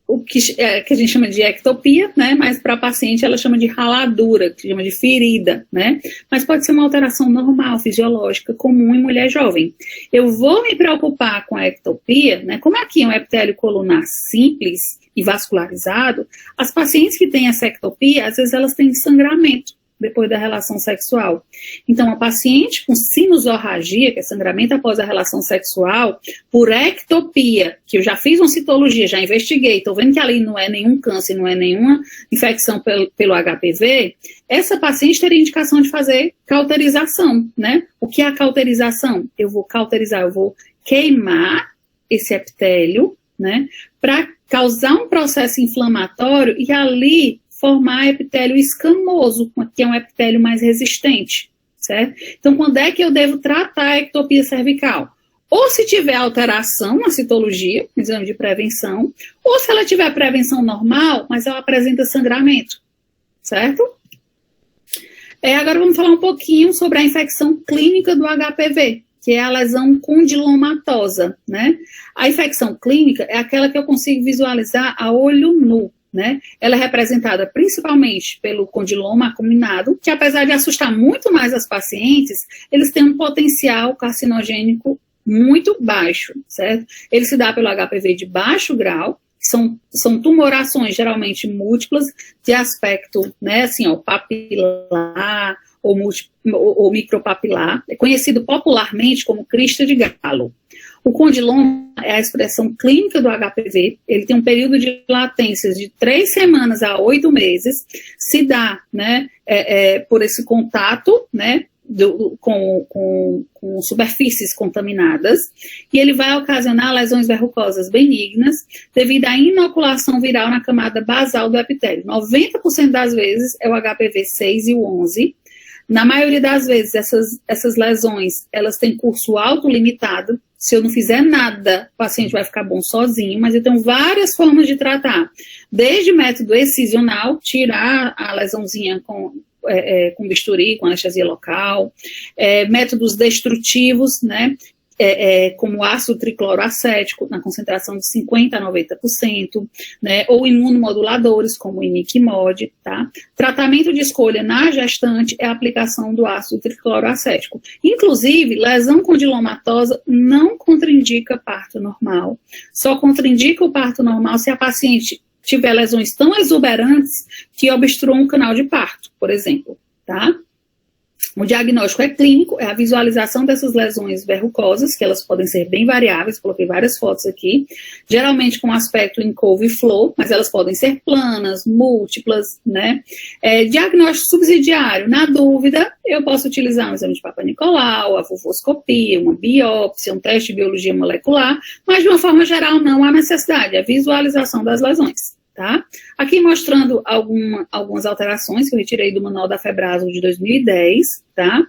o que a gente chama de ectopia, né, mas para a paciente ela chama de raladura, que chama de ferida, né, mas pode ser uma alteração normal, fisiológica, comum em mulher jovem. Eu vou me preocupar com a ectopia, né, como aqui é um epitélio colunar simples e vascularizado, as pacientes que têm essa ectopia, às vezes elas têm sangramento depois da relação sexual. Então, a paciente com sinusorragia, que é sangramento após a relação sexual, por ectopia, que eu já fiz uma citologia, já investiguei, estou vendo que ali não é nenhum câncer, não é nenhuma infecção pelo HPV, essa paciente teria indicação de fazer cauterização, né? O que é a cauterização? Eu vou cauterizar, eu vou queimar esse epitélio, né? Para causar um processo inflamatório e ali formar epitélio escamoso, que é um epitélio mais resistente, certo? Então, quando é que eu devo tratar a ectopia cervical? Ou se tiver alteração na citologia, exame de prevenção, ou se ela tiver prevenção normal, mas ela apresenta sangramento, certo? Agora vamos falar um pouquinho sobre a infecção clínica do HPV, que é a lesão condilomatosa, né? A infecção clínica é aquela que eu consigo visualizar a olho nu, né? Ela é representada principalmente pelo condiloma acuminado, que apesar de assustar muito mais as pacientes, eles têm um potencial carcinogênico muito baixo, certo? Ele se dá pelo HPV de baixo grau, são tumorações geralmente múltiplas, de aspecto, né, assim, ó, papilar ou micropapilar, é conhecido popularmente como crista de galo. O condiloma é a expressão clínica do HPV, ele tem um período de latência de 3 semanas a 8 meses, se dá, né, por esse contato, né, com superfícies contaminadas, e ele vai ocasionar lesões verrucosas benignas devido à inoculação viral na camada basal do epitélio. 90% das vezes é o HPV 6 e o 11. Na maioria das vezes, essas lesões, elas têm curso autolimitado. Se eu não fizer nada, o paciente vai ficar bom sozinho, mas eu tenho várias formas de tratar. Desde método excisional, tirar a lesãozinha com bisturi, com anestesia local, métodos destrutivos, né, como ácido tricloroacético, na concentração de 50% a 90%, né, ou imunomoduladores, como o imiquimod, tá? Tratamento de escolha na gestante é a aplicação do ácido tricloroacético. Inclusive, lesão condilomatosa não contraindica parto normal, só contraindica o parto normal se a paciente tiver lesões tão exuberantes que obstruam um canal de parto, por exemplo, tá? O diagnóstico é clínico, é a visualização dessas lesões verrucosas, que elas podem ser bem variáveis, coloquei várias fotos aqui, geralmente com aspecto em couve-flor, mas elas podem ser planas, múltiplas, né? Diagnóstico subsidiário, na dúvida, eu posso utilizar um exame de Papa Nicolau, a vulvoscopia, uma biópsia, um teste de biologia molecular, mas de uma forma geral não há necessidade, é a visualização das lesões. Tá? Aqui mostrando algumas alterações que eu retirei do Manual da Febraso de 2010, tá?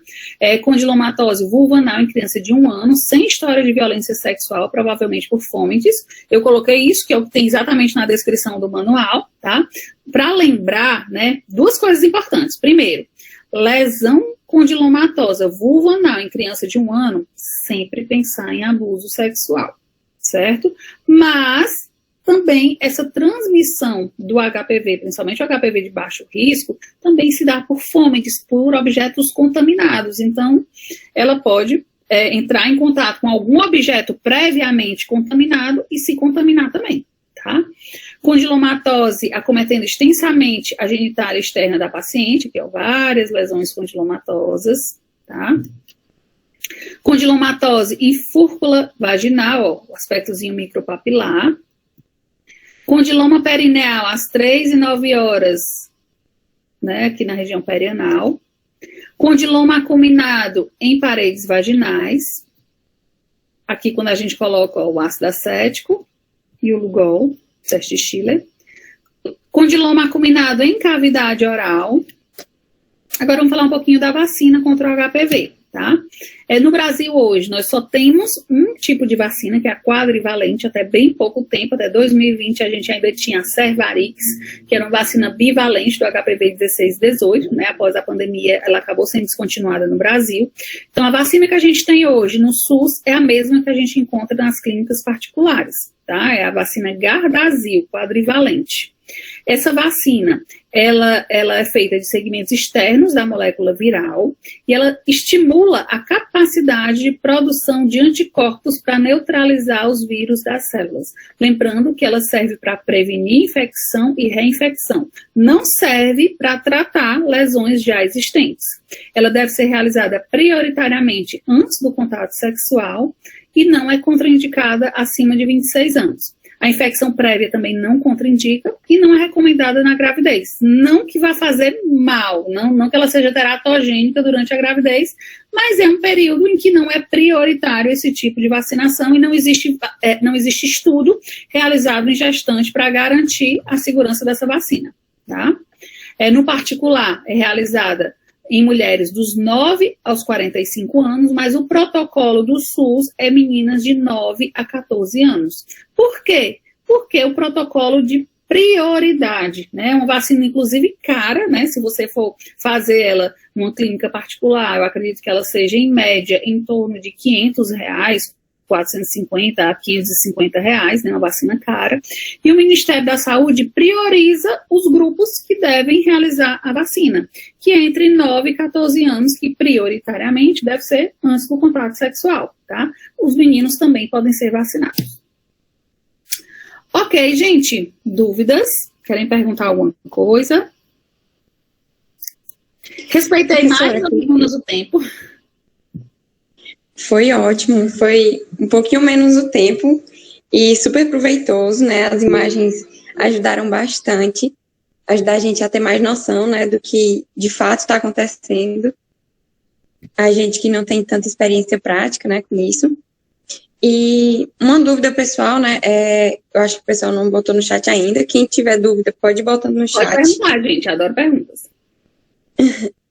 Condilomatose vulvanal em criança de 1 ano, sem história de violência sexual, provavelmente por fômites. Eu coloquei isso, que é o que tem exatamente na descrição do manual, tá? Para lembrar, né, 2 coisas importantes. Primeiro, lesão condilomatosa vulvanal em criança de 1 ano, sempre pensar em abuso sexual, certo? Mas também essa transmissão do HPV, principalmente o HPV de baixo risco, também se dá por fômites, por objetos contaminados. Então, ela pode entrar em contato com algum objeto previamente contaminado e se contaminar também, tá? Condilomatose acometendo extensamente a genitália externa da paciente, que é várias lesões condilomatosas, tá? Condilomatose em fúrcula vaginal, ó, o aspectozinho micropapilar. Condiloma perineal às 3 e 9 horas, né, aqui na região perianal. Condiloma acuminado em paredes vaginais. Aqui quando a gente coloca ó, o ácido acético e o Lugol, teste de Schiller. Condiloma acuminado em cavidade oral. Agora vamos falar um pouquinho da vacina contra o HPV, tá? No Brasil hoje nós só temos um tipo de vacina, que é a quadrivalente, até bem pouco tempo, até 2020 a gente ainda tinha a Cervarix, que era uma vacina bivalente do HPV 16 e 18, né? Após a pandemia ela acabou sendo descontinuada no Brasil. Então a vacina que a gente tem hoje no SUS é a mesma que a gente encontra nas clínicas particulares, tá? É a vacina Gardasil, quadrivalente. Essa vacina, ela é feita de segmentos externos da molécula viral e ela estimula a capacidade de produção de anticorpos para neutralizar os vírus das células. Lembrando que ela serve para prevenir infecção e reinfecção. Não serve para tratar lesões já existentes. Ela deve ser realizada prioritariamente antes do contato sexual e não é contraindicada acima de 26 anos. A infecção prévia também não contraindica e não é recomendada na gravidez. Não que vá fazer mal, não que ela seja teratogênica durante a gravidez, mas é um período em que não é prioritário esse tipo de vacinação e não existe estudo realizado em gestante para garantir a segurança dessa vacina, tá? No particular, é realizada em mulheres dos 9 aos 45 anos, mas o protocolo do SUS é meninas de 9 a 14 anos. Por quê? Porque o protocolo de prioridade, né? É uma vacina, inclusive, cara, né? Se você for fazer ela numa clínica particular, eu acredito que ela seja, em média, em torno de R$500, 450 a R$550, né, uma vacina cara, e o Ministério da Saúde prioriza os grupos que devem realizar a vacina, que é entre 9 e 14 anos, que prioritariamente deve ser antes do contato sexual, tá? Os meninos também podem ser vacinados. Ok, gente, dúvidas? Querem perguntar alguma coisa? Respeitei mais ou menos o tempo. Foi ótimo, foi um pouquinho menos o tempo e super proveitoso, né? As imagens ajudaram bastante, ajudar a gente a ter mais noção, né, do que de fato está acontecendo. A gente que não tem tanta experiência prática, né, com isso. E uma dúvida pessoal, né, eu acho que o pessoal não botou no chat ainda. Quem tiver dúvida pode ir botando no chat. Pode perguntar, gente, adoro perguntas.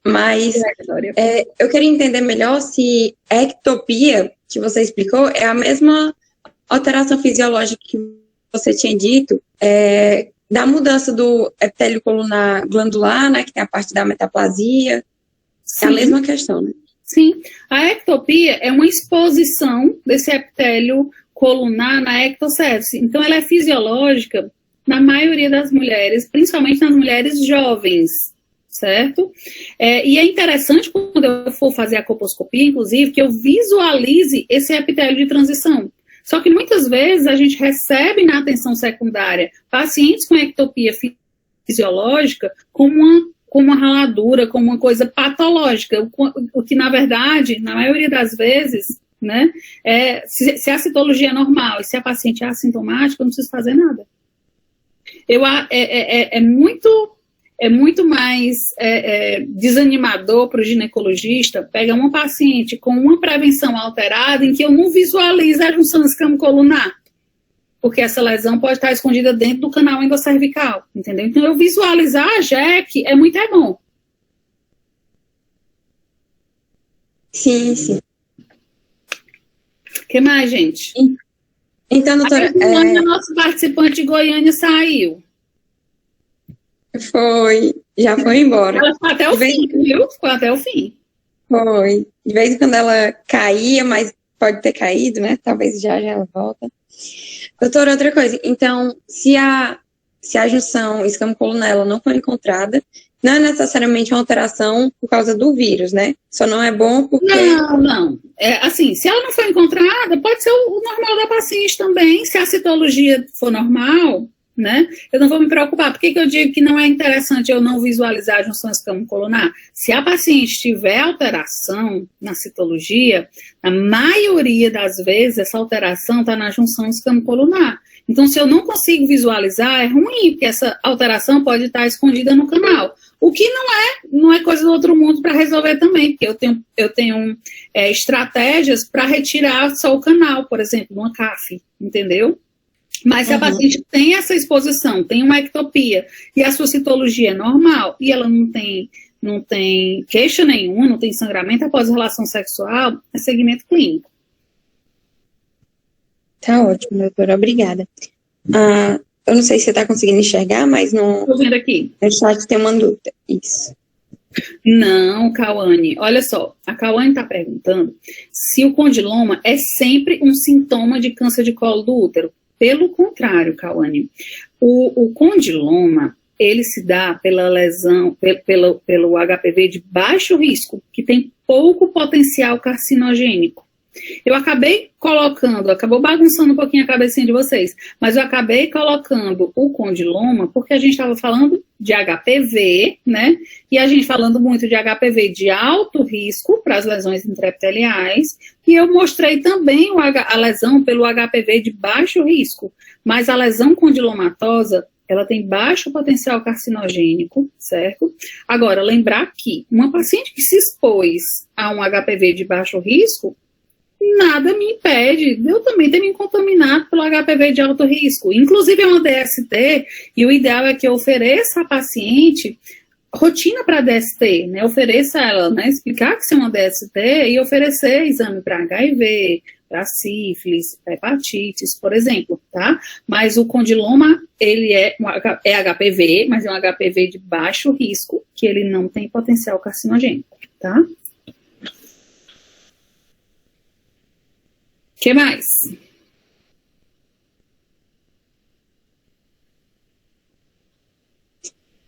Mas eu queria entender melhor se a ectopia que você explicou é a mesma alteração fisiológica que você tinha dito, da mudança do epitélio colunar glandular, né, que tem a parte da metaplasia. Sim. É a mesma questão, né? Sim. A ectopia é uma exposição desse epitélio colunar na ectocerce. Então, ela é fisiológica na maioria das mulheres, principalmente nas mulheres jovens. Certo? E é interessante quando eu for fazer a colposcopia, inclusive, que eu visualize esse epitélio de transição. Só que muitas vezes a gente recebe na atenção secundária pacientes com ectopia fisiológica como uma raladura, como uma coisa patológica, o que na verdade, na maioria das vezes, né, se a citologia é normal e se a paciente é assintomática, eu não preciso fazer nada. É muito mais desanimador para o ginecologista pegar uma paciente com uma prevenção alterada em que eu não visualizo a junção escamocolunar, porque essa lesão pode estar escondida dentro do canal endocervical, entendeu? Então, eu visualizar a JEC é muito bom. Sim, sim. O que mais, gente? Então, doutora... Nosso participante de Goiânia saiu. Já foi embora. Ela ficou até o fim, viu? Ficou até o fim. Foi. De vez em quando ela caía, mas pode ter caído, né? Talvez já ela volta. Doutora, outra coisa. Então, se a junção escamocolonela não for encontrada, não é necessariamente uma alteração por causa do vírus, né? Só não é bom porque... Não. Assim, se ela não for encontrada, pode ser o normal da paciente também. Se a citologia for normal, né? Eu não vou me preocupar. Por que eu digo que não é interessante eu não visualizar a junção escamocolunar? Se a paciente tiver alteração na citologia, a maioria das vezes essa alteração está na junção escamocolunar. Então, se eu não consigo visualizar, é ruim, porque essa alteração pode estar escondida no canal. O que não é coisa do outro mundo para resolver também, porque eu tenho estratégias para retirar só o canal, por exemplo, uma CAF, entendeu? Mas se a paciente tem essa exposição, tem uma ectopia, e a sua citologia é normal, e ela não tem queixa nenhuma, não tem sangramento após relação sexual, é segmento clínico. Tá ótimo, doutora, obrigada. Eu não sei se você está conseguindo enxergar, mas Estou vendo aqui. No chat tem uma dúvida. Isso. Não, Cauane. Olha só, a Cauane está perguntando se o condiloma é sempre um sintoma de câncer de colo do útero. Pelo contrário, Cauane, o condiloma, ele se dá pela lesão, pelo HPV de baixo risco, que tem pouco potencial carcinogênico. Eu acabou bagunçando um pouquinho a cabecinha de vocês, mas eu acabei colocando o condiloma porque a gente estava falando de HPV, né? E a gente falando muito de HPV de alto risco para as lesões intraepiteliais, e eu mostrei também a lesão pelo HPV de baixo risco, mas a lesão condilomatosa, ela tem baixo potencial carcinogênico, certo? Agora, lembrar que uma paciente que se expôs a um HPV de baixo risco, nada me impede de eu também ter me contaminado pelo HPV de alto risco. Inclusive é uma DST, e o ideal é que eu ofereça à paciente rotina para DST, né? Ofereça a ela, né? Explicar que isso é uma DST e oferecer exame para HIV, para sífilis, para hepatites, por exemplo, tá? Mas o condiloma, ele é HPV, mas é um HPV de baixo risco, que ele não tem potencial carcinogênico, tá? O que mais?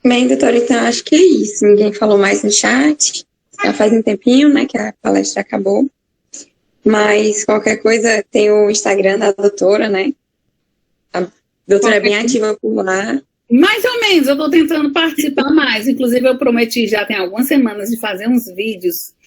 Bem, doutora, então acho que é isso. Ninguém falou mais no chat. Já faz um tempinho, né, que a palestra acabou. Mas qualquer coisa, tem o Instagram da doutora, né? A doutora é bem ativa por lá. Mais ou menos, eu estou tentando participar mais. Inclusive, eu prometi já tem algumas semanas de fazer uns vídeos,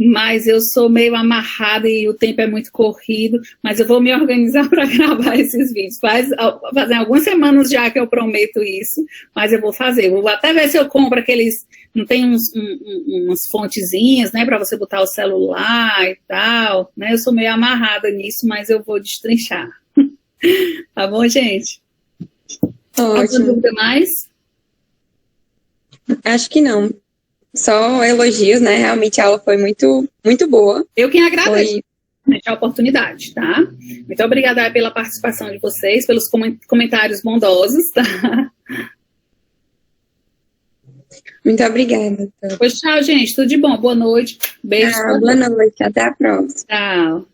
mas eu sou meio amarrada e o tempo é muito corrido, mas eu vou me organizar para gravar esses vídeos. Fazem algumas semanas já que eu prometo isso, mas eu vou fazer. Vou até ver se eu compro aqueles... Não tem umas fontezinhas, né, para você botar o celular e tal, né? Eu sou meio amarrada nisso, mas eu vou destrinchar. Tá bom, gente? Alguma dúvida mais? Acho que não. Só elogios, né? Realmente a aula foi muito, muito boa. Eu quem agradeço a oportunidade, tá? Muito obrigada pela participação de vocês, pelos comentários bondosos, tá? Muito obrigada. Pois tchau, gente. Tudo de bom. Boa noite. Beijo. Boa noite. Até a próxima. Tchau.